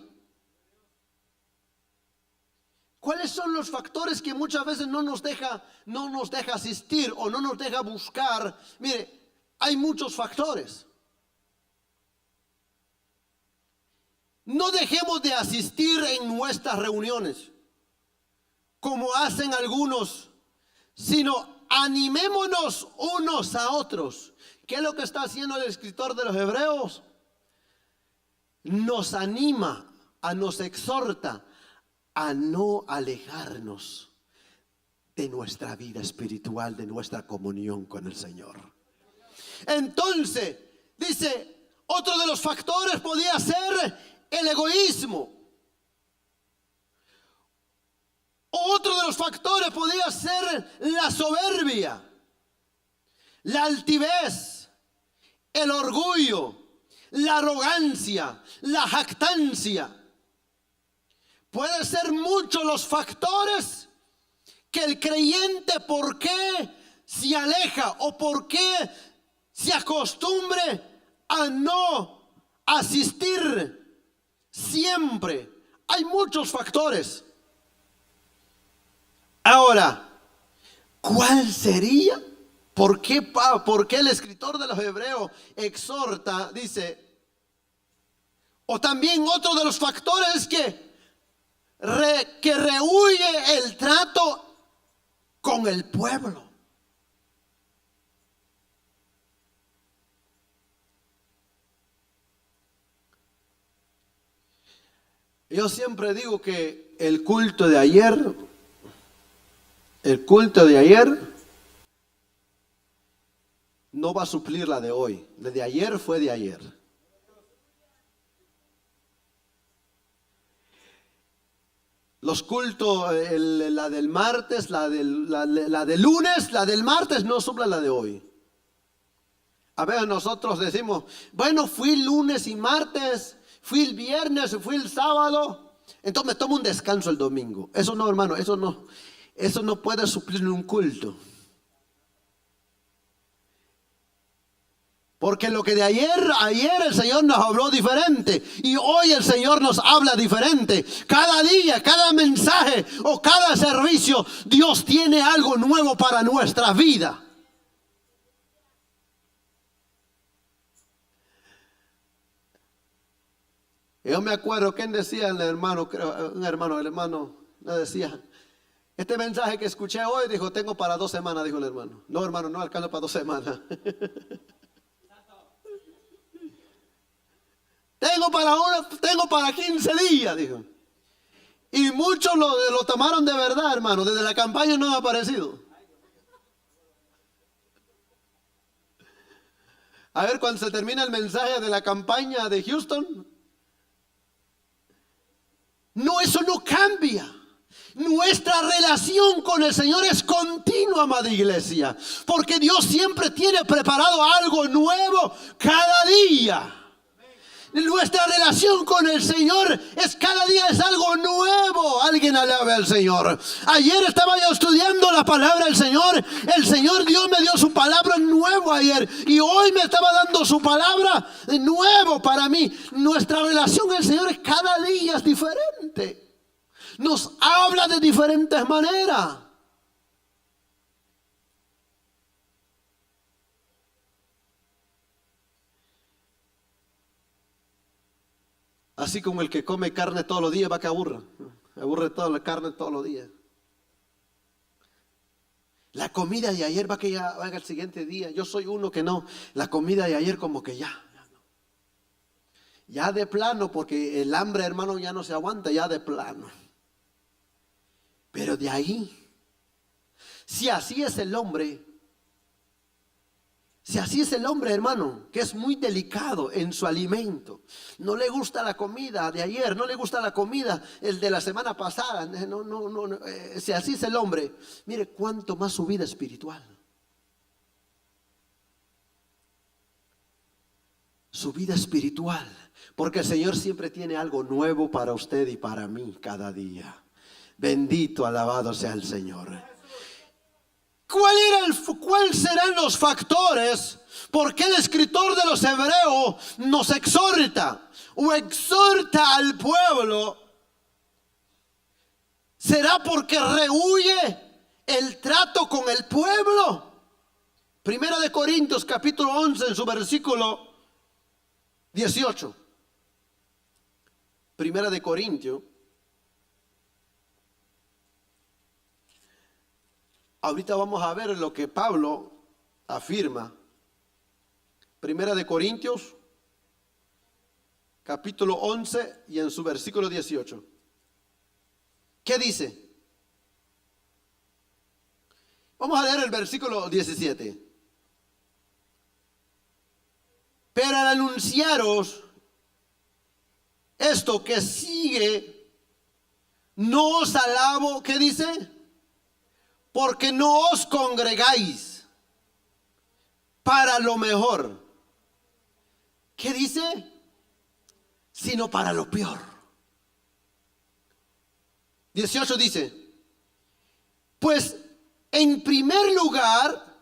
¿Cuáles son los factores que muchas veces no nos deja asistir o no nos deja buscar? Mire, hay muchos factores. No dejemos de asistir en nuestras reuniones, como hacen algunos, sino animémonos unos a otros. ¿Qué es lo que está haciendo el escritor de los Hebreos? Nos anima, nos exhorta a no alejarnos de nuestra vida espiritual, de nuestra comunión con el Señor. Entonces, dice, otro de los factores podía ser el egoísmo. Otro de los factores podía ser la soberbia, la altivez, el orgullo, la arrogancia, la jactancia. Pueden ser muchos los factores que el creyente, ¿por qué se aleja o por qué se acostumbre a no asistir siempre? Hay muchos factores. Ahora, ¿cuál sería? ¿Por qué el escritor de los Hebreos exhorta, dice, o también otro de los factores es que rehúye el trato con el pueblo? Yo siempre digo que el culto de ayer no va a suplir la de hoy. La de ayer fue de ayer. Los cultos, la del martes, la del lunes, la del martes no supla la de hoy. A veces nosotros decimos, bueno, fui lunes y martes, fui el viernes, fui el sábado, entonces me tomo un descanso el domingo. Eso no, hermano, eso no puede suplir un culto. Porque lo que de ayer el Señor nos habló diferente y hoy el Señor nos habla diferente. Cada día, cada mensaje o cada servicio, Dios tiene algo nuevo para nuestra vida. Yo me acuerdo, ¿quién decía el hermano? El hermano le decía, este mensaje que escuché hoy, dijo, tengo para 2 semanas, dijo el hermano. No, hermano, no alcanza para 2 semanas. Tengo para 15 días, dijo. Y muchos lo tomaron de verdad, hermano. Desde la campaña no ha aparecido. A ver, cuando se termina el mensaje de la campaña de Houston, no, eso no cambia. Nuestra relación con el Señor es continua, amada iglesia, porque Dios siempre tiene preparado algo nuevo cada día. Nuestra relación con el Señor cada día es algo nuevo. Alguien alabe al Señor. Ayer estaba yo estudiando la palabra del Señor. El Señor Dios me dio su palabra nuevo ayer y hoy me estaba dando su palabra nuevo para mí. Nuestra relación con el Señor cada día es diferente. Nos habla de diferentes maneras. Así como el que come carne todos los días va que aburre toda la carne todos los días. La comida de ayer va que ya va el siguiente día. Yo soy uno que no, la comida de ayer como que ya de plano, porque el hambre, hermano, ya no se aguanta, ya de plano. Pero de ahí, si así es el hombre, hermano, que es muy delicado en su alimento, no le gusta la comida de ayer, no le gusta la comida el de la semana pasada, si así es el hombre, mire cuánto más su vida espiritual. Su vida espiritual, porque el Señor siempre tiene algo nuevo para usted y para mí cada día. Bendito, alabado sea el Señor. ¿Cuál serán los factores por qué el escritor de los Hebreos nos exhorta o exhorta al pueblo? ¿Será porque rehúye el trato con el pueblo? Primera de Corintios capítulo 11 en su versículo 18. Primera de Corintios. ahorita vamos a ver lo que Pablo afirma. Primera de Corintios, capítulo 11 y en su versículo 18. ¿Qué dice? Vamos a leer el versículo 17. Pero al anunciaros esto que sigue, no os alabo, ¿qué dice? Porque no os congregáis para lo mejor. ¿Qué dice? Sino para lo peor. 18 dice, pues en primer lugar,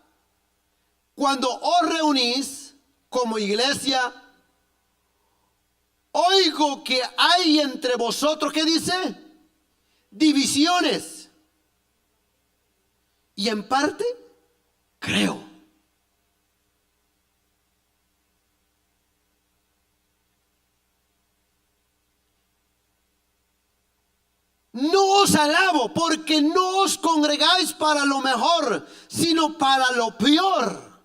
cuando os reunís como iglesia, oigo que hay entre vosotros, ¿qué dice? Divisiones. Y en parte, creo. No os alabo porque no os congregáis para lo mejor, sino para lo peor.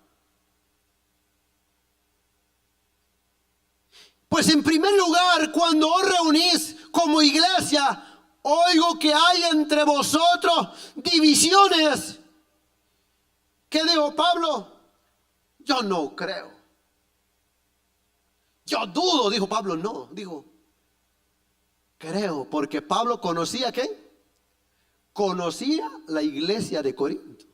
Pues en primer lugar, cuando os reunís como iglesia, oigo que hay entre vosotros divisiones. ¿Qué dijo Pablo? Yo no creo. Yo dudo, dijo Pablo. No, dijo, creo, porque Pablo conocía ¿qué? Conocía la iglesia de Corinto.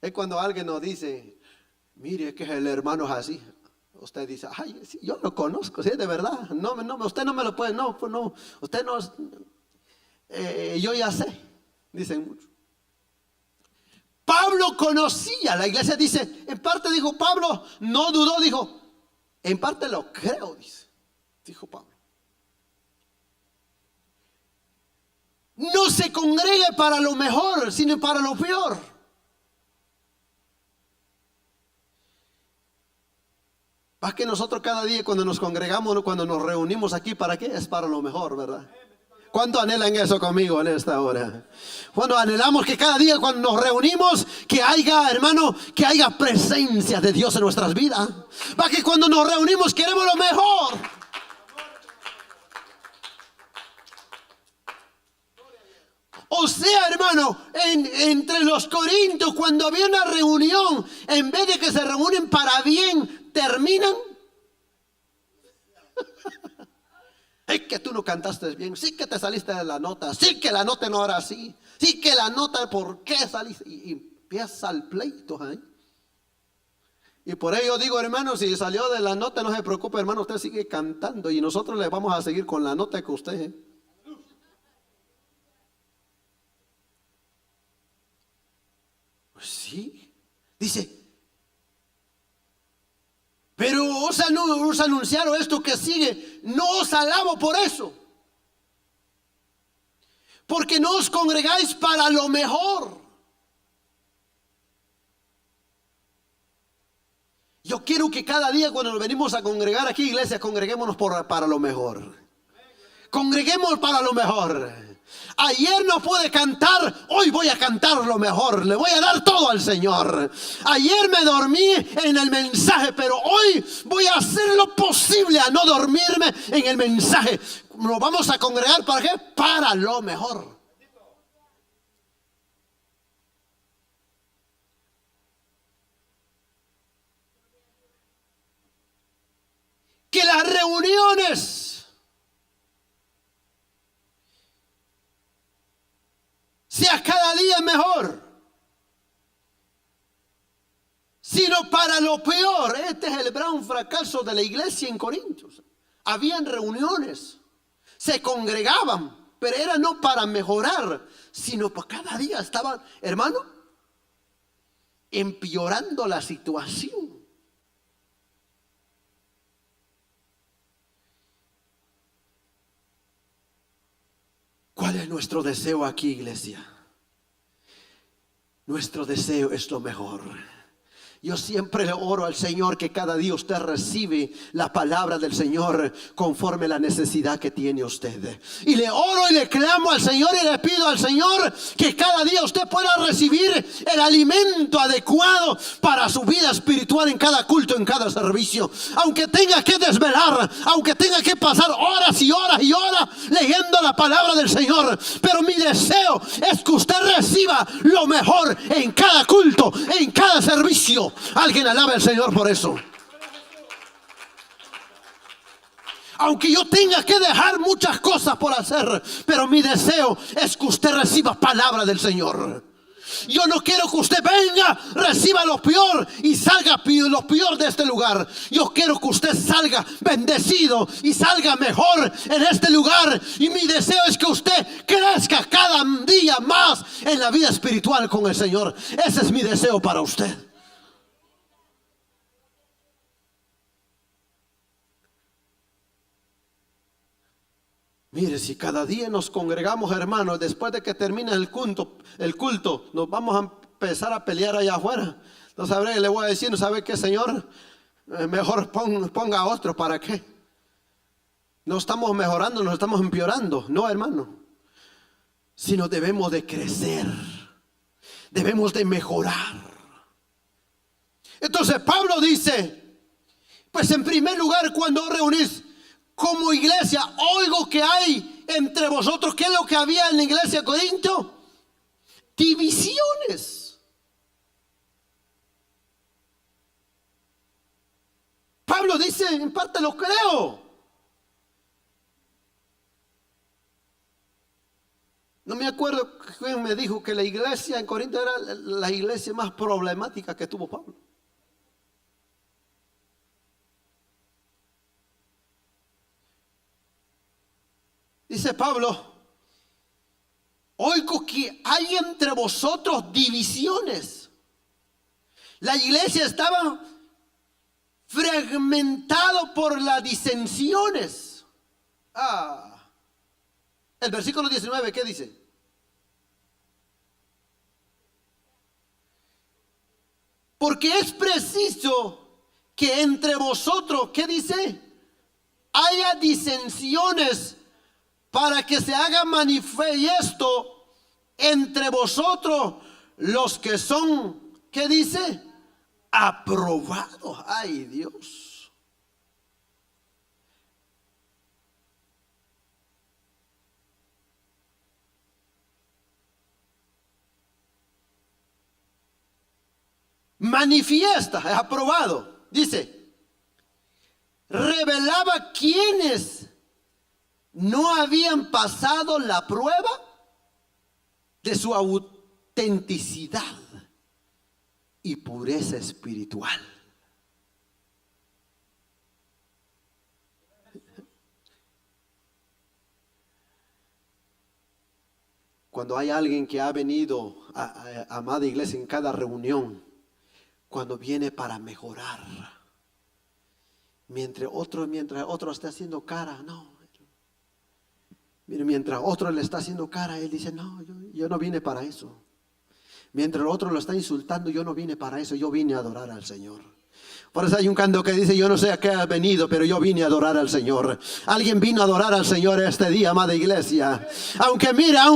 Es cuando alguien nos dice, mire, es que el hermano es así. Usted dice, ay, sí, yo lo conozco, sí, de verdad. No, usted no me lo puede, no, usted no, yo ya sé, dicen muchos. Pablo conocía la iglesia, dice, en parte dijo Pablo, no dudó, dijo, en parte lo creo, dijo Pablo. No se congregue para lo mejor, sino para lo peor. Más que nosotros cada día cuando nos congregamos, cuando nos reunimos aquí, ¿para qué? Es para lo mejor, ¿verdad? ¿Cuánto anhelan eso conmigo en esta hora? Cuando anhelamos que cada día cuando nos reunimos, que haya, hermano, que haya presencia de Dios en nuestras vidas. Para que cuando nos reunimos queremos lo mejor. O sea, hermano, entre los corintios, cuando había una reunión, en vez de que se reúnen para bien, terminan. Es que tú no cantaste bien, sí que te saliste de la nota, sí que la nota no era así, sí que la nota, ¿por qué saliste? Y empieza el pleito ahí. Y por ello digo, hermano, si salió de la nota, no se preocupe, hermano, usted sigue cantando y nosotros le vamos a seguir con la nota que usted. Pues sí, dice. Pero os anunciaron esto que sigue, no os alabo por eso. Porque no os congregáis para lo mejor. Yo quiero que cada día cuando nos venimos a congregar aquí, iglesia, congreguémonos para lo mejor. Congreguemos para lo mejor. Ayer no pude cantar, hoy voy a cantar lo mejor, le voy a dar todo al Señor. Ayer me dormí en el mensaje, pero hoy voy a hacer lo posible a no dormirme en el mensaje. Nos vamos a congregar ¿para qué? Para lo mejor. Que las reuniones sea cada día mejor, sino para lo peor. Este es el gran fracaso de la iglesia en Corintios. Habían reuniones, se congregaban, pero era no para mejorar, sino para cada día estaban, hermano, empeorando la situación. ¿Cuál es nuestro deseo aquí, iglesia? Nuestro deseo es lo mejor. Yo siempre le oro al Señor que cada día usted recibe la palabra del Señor conforme la necesidad que tiene usted. Y le oro y le clamo al Señor y le pido al Señor que cada día usted pueda recibir el alimento adecuado para su vida espiritual en cada culto, en cada servicio. Aunque tenga que desvelar, aunque tenga que pasar horas y horas y horas leyendo la palabra del Señor. Pero mi deseo es que usted reciba lo mejor en cada culto, en cada servicio. Alguien alabe al Señor por eso. Aunque yo tenga que dejar muchas cosas por hacer, pero mi deseo es que usted reciba palabra del Señor. Yo no quiero que usted venga, reciba lo peor y salga lo peor de este lugar. Yo quiero que usted salga bendecido y salga mejor en este lugar. Y mi deseo es que usted crezca cada día más en la vida espiritual con el Señor. Ese es mi deseo para usted. Mire, si cada día nos congregamos, hermanos, después de que termine el culto, nos vamos a empezar a pelear allá afuera. No sabré, le voy a decir, ¿no sabe qué, Señor? Mejor ponga otro, ¿para qué? No estamos mejorando, nos estamos empeorando. No, hermano. Sino debemos de crecer. Debemos de mejorar. Entonces Pablo dice, pues en primer lugar, cuando os reunís como iglesia, oigo que hay entre vosotros, ¿qué es lo que había en la iglesia de Corinto? Divisiones. Pablo dice, en parte lo creo. No me acuerdo quién me dijo que la iglesia en Corinto era la iglesia más problemática que tuvo Pablo. Dice Pablo, oigo que hay entre vosotros divisiones. La iglesia estaba fragmentada por las disensiones. El versículo 19, ¿qué dice? Porque es preciso que entre vosotros, ¿qué dice? Haya disensiones, para que se haga manifiesto entre vosotros los que son, ¿qué dice? Aprobados. Ay, Dios. Manifiesta, es aprobado. Dice, revelaba quiénes no habían pasado la prueba de su autenticidad y pureza espiritual. Cuando hay alguien que ha venido a amada iglesia en cada reunión, cuando viene para mejorar, mientras otro está haciendo cara, no. Mire, mientras otro le está haciendo cara, él dice, no, yo no vine para eso. Mientras el otro lo está insultando, yo no vine para eso, yo vine a adorar al Señor. Por eso hay un canto que dice, yo no sé a qué has venido, pero yo vine a adorar al Señor. Alguien vino a adorar al Señor este día, amada iglesia. Aunque mira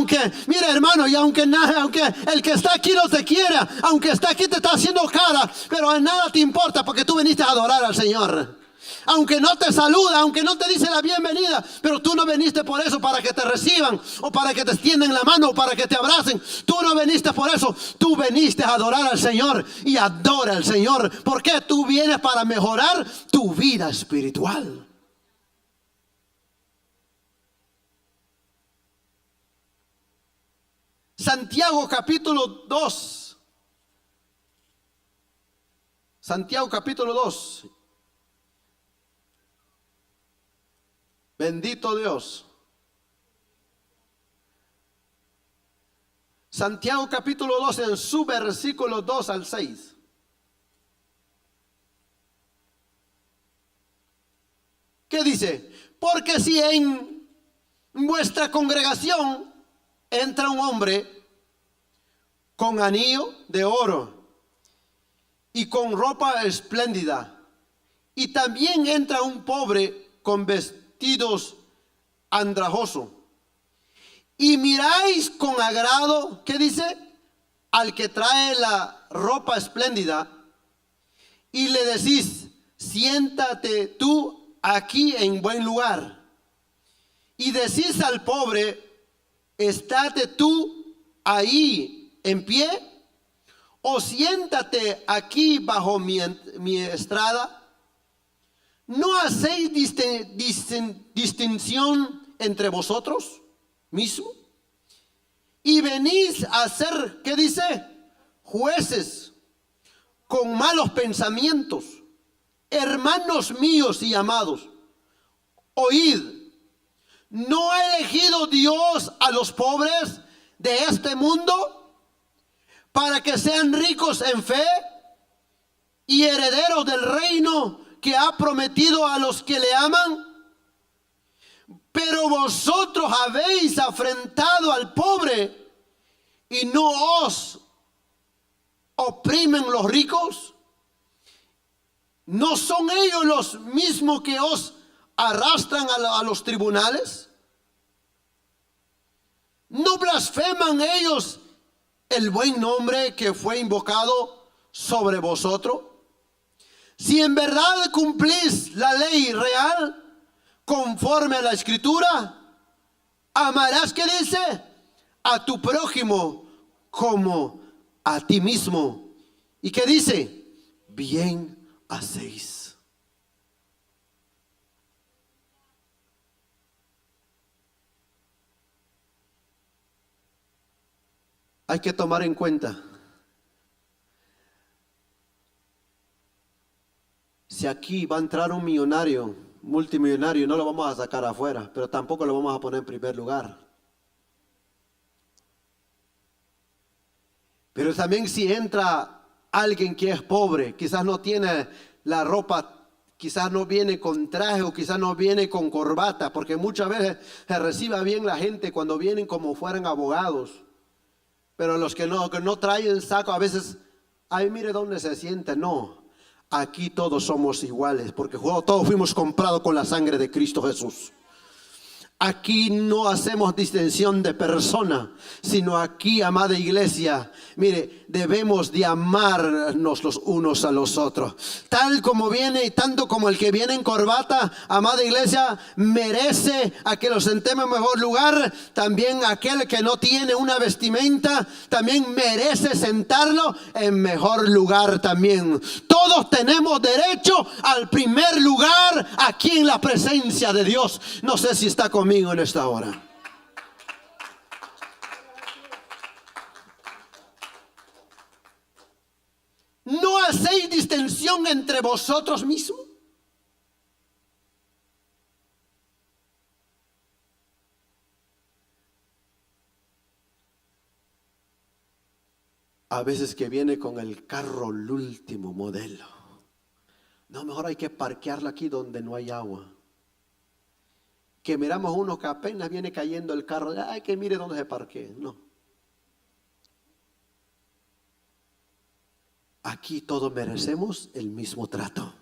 hermano, y aunque el que está aquí no te quiera, aunque está aquí te está haciendo cara, pero en nada te importa porque tú viniste a adorar al Señor. Aunque no te saluda, aunque no te dice la bienvenida, pero tú no viniste por eso, para que te reciban, o para que te extiendan la mano, o para que te abracen. Tú no viniste por eso, tú viniste a adorar al Señor y adora al Señor. Porque tú vienes para mejorar tu vida espiritual. Santiago capítulo 2. Santiago capítulo 2. Bendito Dios. Santiago capítulo 2 en su versículo 2 al 6. ¿Qué dice? Porque si en vuestra congregación entra un hombre con anillo de oro y con ropa espléndida. Y también entra un pobre con vestidos andrajosos. Y miráis con agrado, ¿qué dice? Al que trae la ropa espléndida. Y le decís, siéntate tú aquí en buen lugar. Y decís al pobre, estate tú ahí en pie, o siéntate aquí bajo mi estrada. ¿No hacéis distinción entre vosotros mismos? Y venís a ser, ¿qué dice? Jueces con malos pensamientos. Hermanos míos y amados, oíd, ¿no ha elegido Dios a los pobres de este mundo para que sean ricos en fe y herederos del reino que ha prometido a los que le aman? Pero vosotros habéis afrentado al pobre y no os oprimen los ricos. ¿No son ellos los mismos que os arrastran a los tribunales? ¿No blasfeman ellos el buen nombre que fue invocado sobre vosotros? Si en verdad cumplís la ley real conforme a la escritura, amarás, ¿qué dice? A tu prójimo como a ti mismo. ¿Y qué dice? Bien hacéis. Hay que tomar en cuenta, si aquí va a entrar un millonario, multimillonario, no lo vamos a sacar afuera, pero tampoco lo vamos a poner en primer lugar. Pero también si entra alguien que es pobre, quizás no tiene la ropa, quizás no viene con traje o quizás no viene con corbata, porque muchas veces se recibe bien la gente cuando vienen como fueran abogados. Pero los que no traen saco, a veces, ay, mire dónde se siente. No, aquí todos somos iguales, porque todos fuimos comprados con la sangre de Cristo Jesús. Aquí no hacemos distinción de persona, sino aquí, amada iglesia, mire, debemos de amarnos los unos a los otros. Tal como viene y tanto como el que viene en corbata, amada iglesia, merece a que lo sentemos en mejor lugar. También aquel que no tiene una vestimenta, también merece sentarlo en mejor lugar también. Todos tenemos derecho al primer lugar aquí en la presencia de Dios. No sé si está conmigo en esta hora. ¿No hacéis distinción entre vosotros mismos? A veces que viene con el carro el último modelo. No, mejor hay que parquearlo aquí donde no hay agua. Que miramos uno que apenas viene cayendo el carro, ay, que mire dónde se parquea. No. Aquí todos merecemos el mismo trato,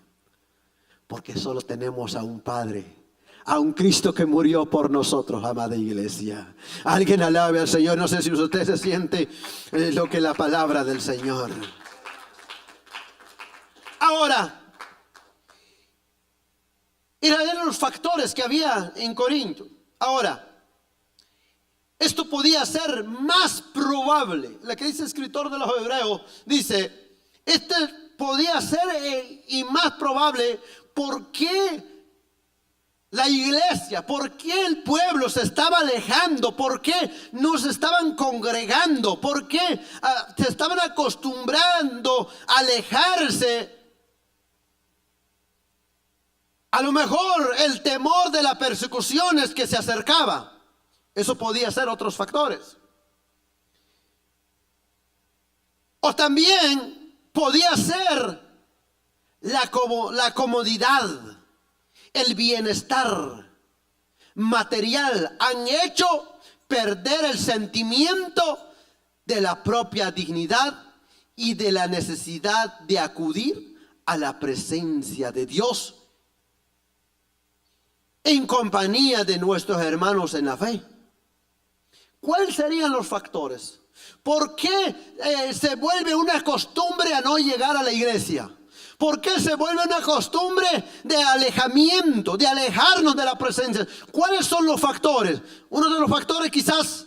porque solo tenemos a un Padre, a un Cristo que murió por nosotros, amada iglesia. Alguien alabe al Señor. No sé si usted se siente lo que la palabra del Señor. Ahora, eran los factores que había en Corinto. Ahora, esto podía ser más probable. La que dice el escritor de los Hebreos dice, este podía ser y más probable. ¿Por qué la iglesia? ¿Por qué el pueblo se estaba alejando? ¿Por qué no se estaban congregando? ¿Por qué se estaban acostumbrando a alejarse? A lo mejor el temor de las persecuciones que se acercaba. Eso podía ser otros factores. O también podía ser la comodidad, el bienestar material. Han hecho perder el sentimiento de la propia dignidad y de la necesidad de acudir a la presencia de Dios en compañía de nuestros hermanos en la fe. ¿Cuáles serían los factores? ¿Por qué se vuelve una costumbre a no llegar a la iglesia? ¿Por qué se vuelve una costumbre de alejamiento, de alejarnos de la presencia? ¿Cuáles son los factores? Uno de los factores quizás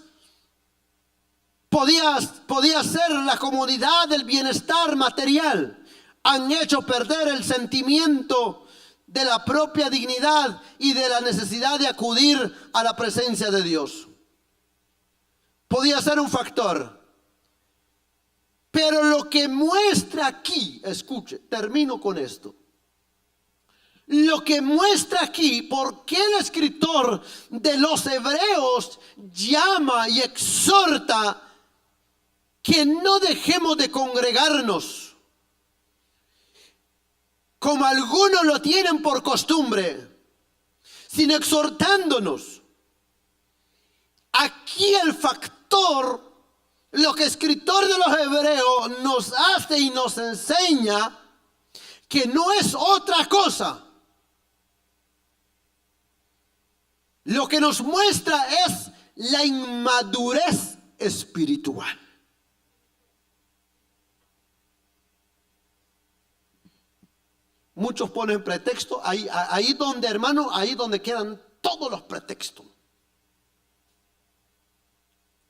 podía ser la comodidad del bienestar material. Han hecho perder el sentimiento de la propia dignidad y de la necesidad de acudir a la presencia de Dios. Podía ser un factor. Pero lo que muestra aquí, escuche, termino con esto. Lo que muestra aquí, por qué el escritor de los Hebreos llama y exhorta que no dejemos de congregarnos, como algunos lo tienen por costumbre, sino exhortándonos. Aquí el factor, lo que el escritor de los Hebreos nos hace y nos enseña, que no es otra cosa. Lo que nos muestra es la inmadurez espiritual. Muchos ponen pretexto, ahí donde, hermano, ahí donde quedan todos los pretextos.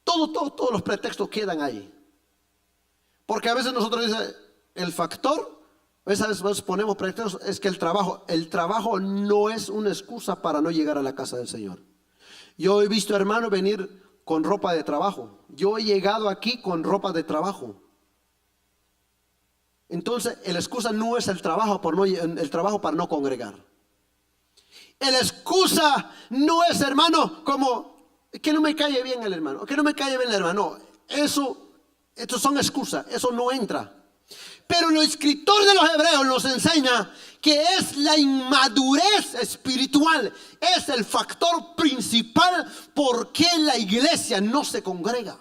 Todos los pretextos quedan ahí. Porque a veces nosotros dice el factor, a veces ponemos pretextos, es que el trabajo no es una excusa para no llegar a la casa del Señor. Yo he visto hermanos venir con ropa de trabajo. Yo he llegado aquí con ropa de trabajo. Entonces, la excusa no es el trabajo para no congregar. La excusa no es, hermano, como que no me cae bien el hermano, que no me cae bien el hermano. No, eso son excusas, eso no entra. Pero el escritor de los Hebreos nos enseña que es la inmadurez espiritual, es el factor principal por qué la iglesia no se congrega.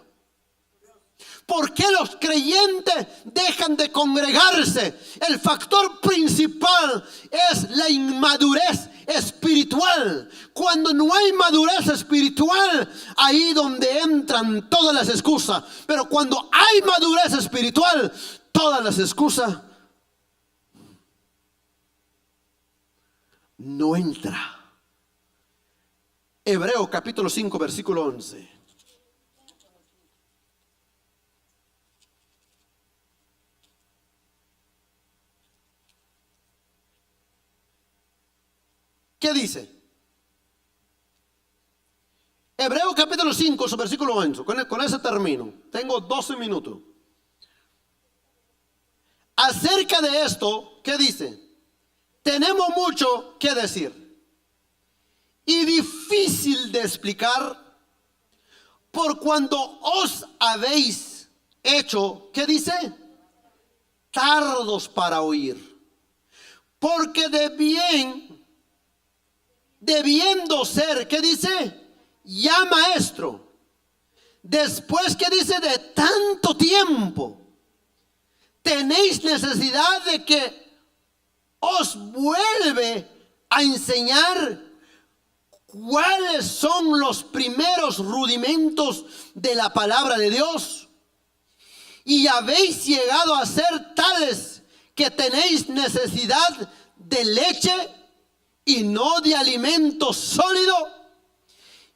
¿Por qué los creyentes dejan de congregarse? El factor principal es la inmadurez espiritual. Cuando no hay madurez espiritual, ahí donde entran todas las excusas. Pero cuando hay madurez espiritual, todas las excusas no entran. Hebreos capítulo 5, versículo 11. ¿Qué dice? Hebreos capítulo 5, su versículo 11. Con ese termino. Tengo 12 minutos. Acerca de esto, ¿qué dice? Tenemos mucho que decir. Y difícil de explicar. Por cuando os habéis hecho, ¿qué dice? Tardos para oír. Porque debiendo ser, ¿qué dice? Ya maestro. Después, ¿qué dice? De tanto tiempo, tenéis necesidad de que os vuelve a enseñar cuáles son los primeros rudimentos de la palabra de Dios. Y habéis llegado a ser tales que tenéis necesidad de leche y no de alimento sólido.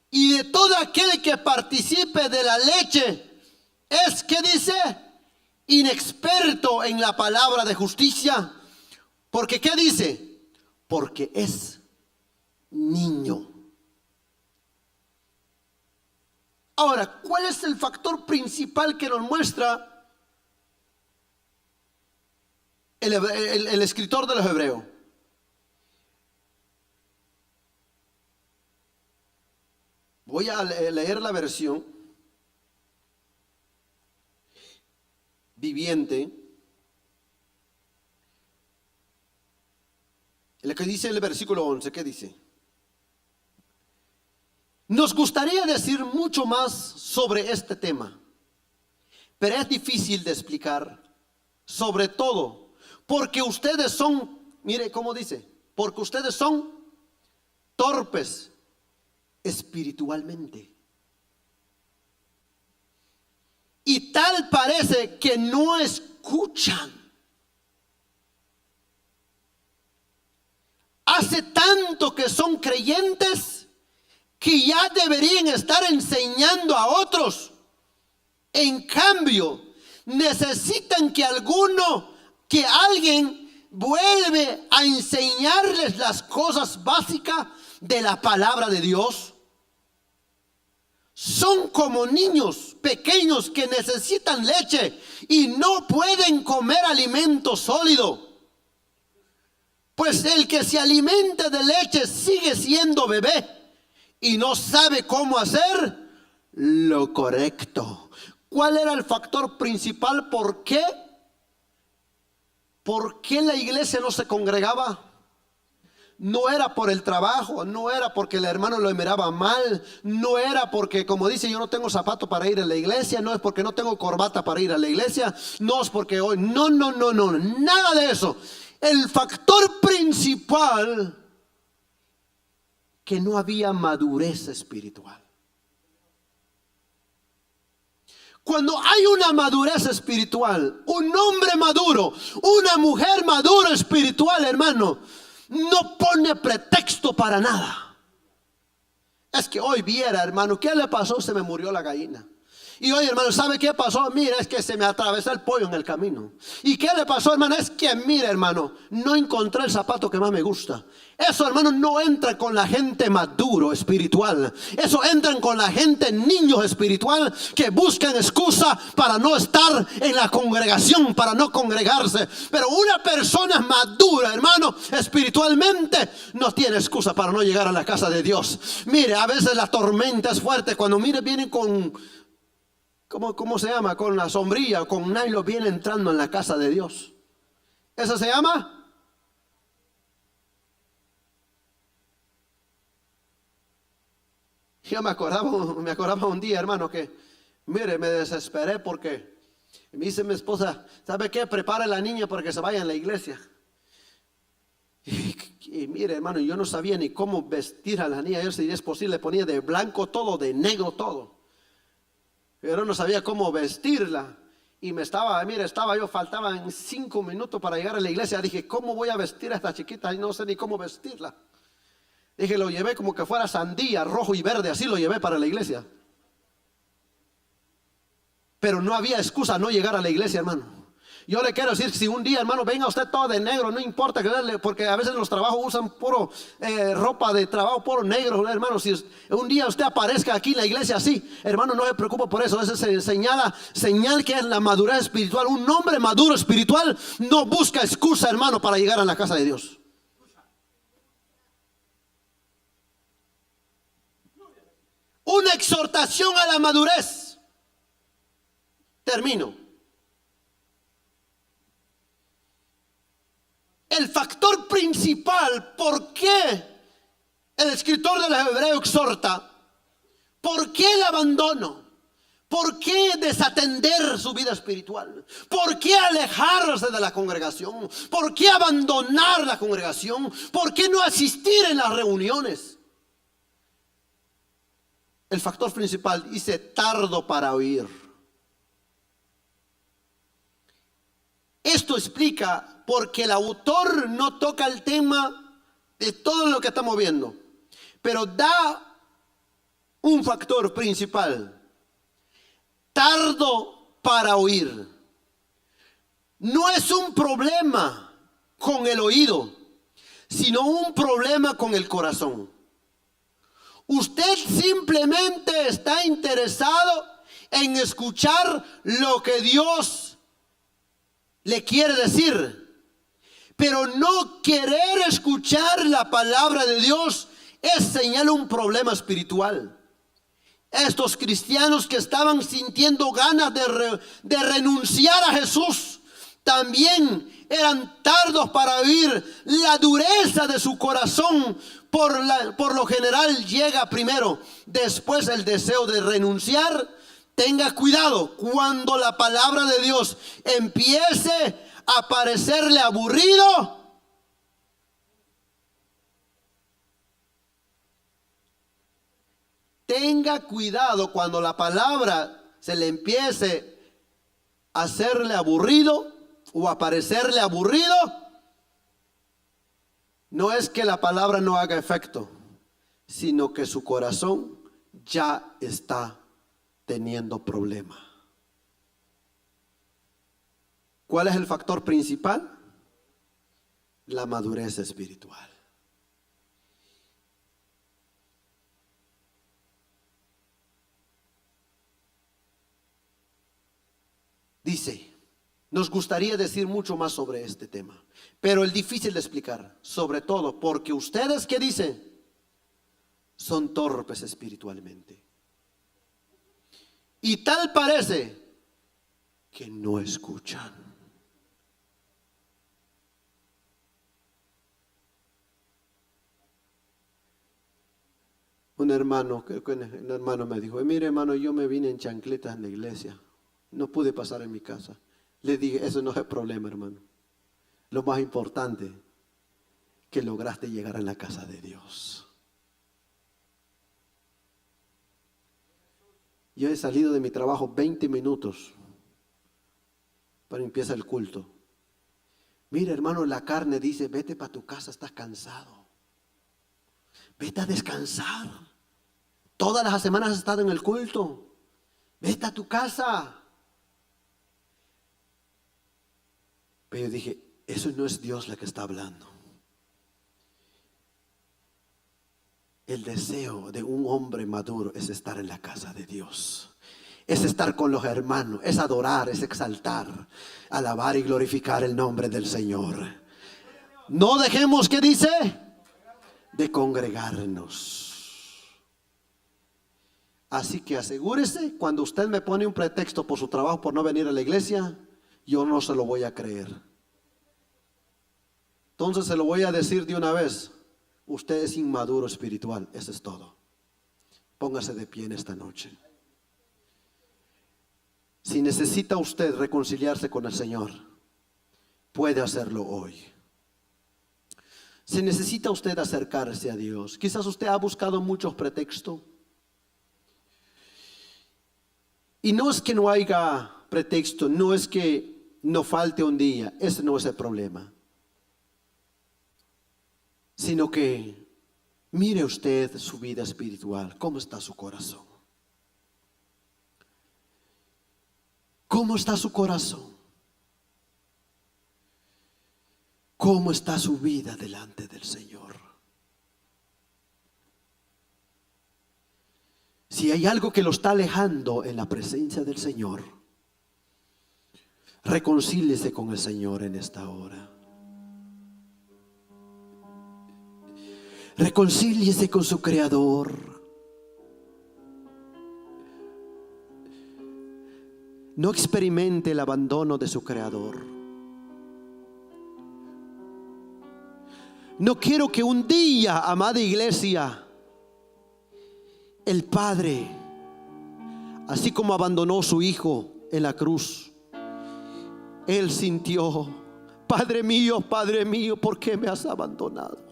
Y de todo aquel que participe de la leche es, ¿qué dice? Inexperto en la palabra de justicia. Porque, ¿qué dice? Porque es niño. Ahora, ¿cuál es el factor principal que nos muestra el escritor de los Hebreos? Voy a leer la versión viviente. Lo que dice el versículo 11, ¿qué dice? Nos gustaría decir mucho más sobre este tema, pero es difícil de explicar sobre todo, porque ustedes son, mire cómo dice, porque ustedes son torpes espiritualmente. Y tal parece que no escuchan. Hace tanto que son creyentes que ya deberían estar enseñando a otros. En cambio, necesitan que alguien vuelve a enseñarles las cosas básicas de la palabra de Dios. Son como niños pequeños que necesitan leche y no pueden comer alimento sólido. Pues el que se alimenta de leche sigue siendo bebé y no sabe cómo hacer lo correcto. ¿Cuál era el factor principal? ¿Por qué la iglesia no se congregaba? No era por el trabajo, no era porque el hermano lo miraba mal, no era porque, como dice, yo no tengo zapato para ir a la iglesia, no es porque no tengo corbata para ir a la iglesia, no es porque hoy, no, nada de eso. El factor principal, que no había madurez espiritual. Cuando hay una madurez espiritual, un hombre maduro, una mujer madura espiritual, hermano, no pone pretexto para nada. Es que hoy viera, hermano, ¿qué le pasó? Se me murió la gallina. Y oye, hermano, ¿sabe qué pasó? Mira, es que se me atravesó el pollo en el camino. ¿Y qué le pasó, hermano? Es que, mira, hermano, no encontré el zapato que más me gusta. Eso, hermano, no entra con la gente maduro espiritual. Eso entra con la gente niño espiritual que buscan excusa para no estar en la congregación, para no congregarse. Pero una persona madura, hermano, espiritualmente, no tiene excusa para no llegar a la casa de Dios. Mire, a veces la tormenta es fuerte. Cuando, mire, vienen con... ¿Cómo se llama? Con la sombrilla, con nylon, viene entrando en la casa de Dios. ¿Eso se llama? Yo me acordaba un día, hermano, que, mire, me desesperé porque me dice mi esposa, ¿sabe qué? Prepara a la niña para que se vaya a la iglesia. Y mire, hermano, yo no sabía ni cómo vestir a la niña. Yo, si es posible, ponía de blanco todo, de negro todo. Pero no sabía cómo vestirla. Y faltaban 5 minutos para llegar a la iglesia. Dije, ¿cómo voy a vestir a esta chiquita? Y no sé ni cómo vestirla. Dije, lo llevé como que fuera sandía, rojo y verde. Así lo llevé para la iglesia. Pero no había excusa no llegar a la iglesia, hermano. Yo le quiero decir, si un día, hermano, venga usted todo de negro, no importa, porque a veces en los trabajos usan puro ropa de trabajo, puro negro, hermano. Si un día usted aparezca aquí en la iglesia así, hermano, no se preocupe por eso. Eso es señal que es la madurez espiritual. Un hombre maduro espiritual no busca excusa, hermano, para llegar a la casa de Dios. Una exhortación a la madurez. Termino. El factor principal, ¿por qué el escritor de los Hebreos exhorta? ¿Por qué el abandono? ¿Por qué desatender su vida espiritual? ¿Por qué alejarse de la congregación? ¿Por qué abandonar la congregación? ¿Por qué no asistir en las reuniones? El factor principal dice tardo para oír. Esto explica porque el autor no toca el tema de todo lo que estamos viendo, pero da un factor principal: tardo para oír. No es un problema con el oído, sino un problema con el corazón. Usted simplemente está interesado en escuchar lo que Dios le quiere decir, pero no querer escuchar la palabra de Dios es señal un problema espiritual. Estos cristianos que estaban sintiendo ganas de renunciar a Jesús también eran tardos para oír. La dureza de su corazón por lo general llega primero, después el deseo de renunciar, Tenga cuidado cuando la palabra de Dios empiece a parecerle aburrido. Tenga cuidado cuando la palabra se le empiece a hacerle aburrido o a parecerle aburrido. No es que la palabra no haga efecto, sino que su corazón ya está teniendo problema. ¿Cuál es el factor principal? La madurez espiritual. Dice, nos gustaría decir mucho más sobre este tema, pero es difícil de explicar, sobre todo porque ustedes, ¿qué dicen? Son torpes espiritualmente. Y tal parece que no escuchan. Un hermano me dijo, mire hermano, yo me vine en chancletas en la iglesia. No pude pasar en mi casa. Le dije, eso no es el problema, hermano. Lo más importante, que lograste llegar a la casa de Dios. Yo he salido de mi trabajo 20 minutos para empieza el culto. Mira, hermano, la carne dice, vete para tu casa, estás cansado. Vete a descansar. Todas las semanas has estado en el culto. Vete a tu casa. Pero yo dije, eso no es Dios la que está hablando. El deseo de un hombre maduro es estar en la casa de Dios. Es estar con los hermanos, es adorar, es exaltar, alabar y glorificar el nombre del Señor. No dejemos, ¿qué dice? De congregarnos. Así que asegúrese, cuando usted me pone un pretexto por su trabajo, por no venir a la iglesia, yo no se lo voy a creer. Entonces se lo voy a decir de una vez. Usted es inmaduro espiritual, eso es todo. Póngase de pie en esta noche. Si necesita usted reconciliarse con el Señor, puede hacerlo hoy. Si necesita usted acercarse a Dios, quizás usted ha buscado muchos pretextos. Y no es que no haya pretexto, no es que no falte un día, ese no es el problema. Sino que mire usted su vida espiritual, cómo está su corazón. ¿Cómo está su corazón? ¿Cómo está su vida delante del Señor? Si hay algo que lo está alejando en la presencia del Señor, reconcíliese con el Señor en esta hora. Reconcíliese con su Creador. No experimente el abandono de su Creador. No quiero que un día, amada iglesia, el Padre, así como abandonó a su Hijo en la cruz, Él sintió, Padre mío, ¿por qué me has abandonado?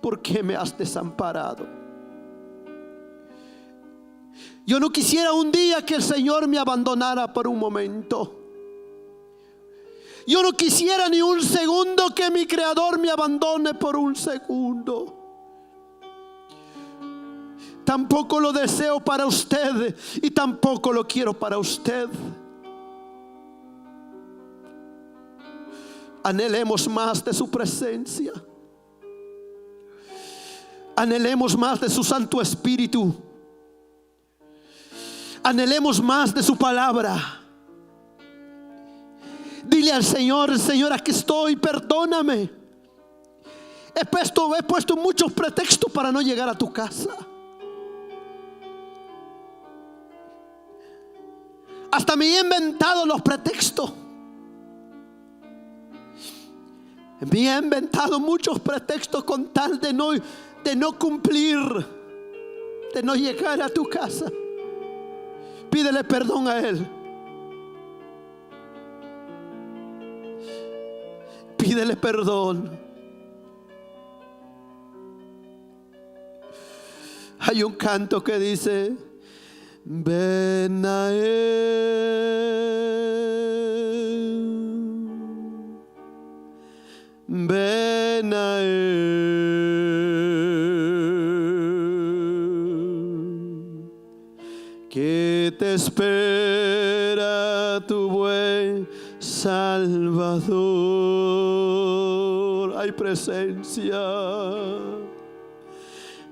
¿Por qué me has desamparado? Yo no quisiera un día que el Señor me abandonara por un momento. Yo no quisiera ni un segundo que mi Creador me abandone por un segundo. Tampoco lo deseo para usted y tampoco lo quiero para usted. Anhelemos más de su presencia. Anhelemos más de su Santo Espíritu. Anhelemos más de su palabra. Dile al Señor, Señor, aquí estoy, perdóname. He puesto muchos pretextos para no llegar a tu casa. Hasta me he inventado los pretextos. Me he inventado muchos pretextos con tal de no cumplir, de no llegar a tu casa. Pídele perdón a Él. Pídele perdón. Hay un canto que dice: ven a Él, ven a Él, que te espera tu buen Salvador. Hay presencia.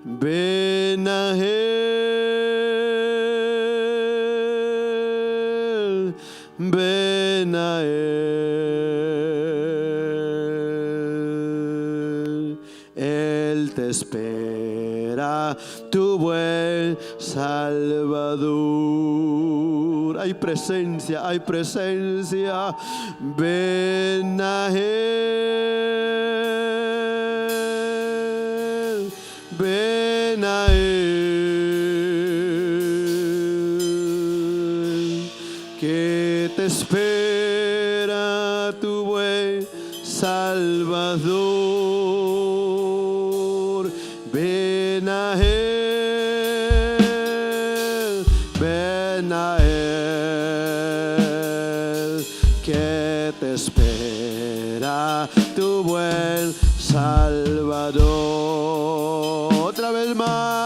Ven a Él, ven a Él. Él te espera, tu buen Salvador. Hay presencia, hay presencia. Ven a Él, ven a Él, que te espera tu buen Salvador. Ven a Él, ven a Él, que te espera tu buen Salvador. Otra vez más.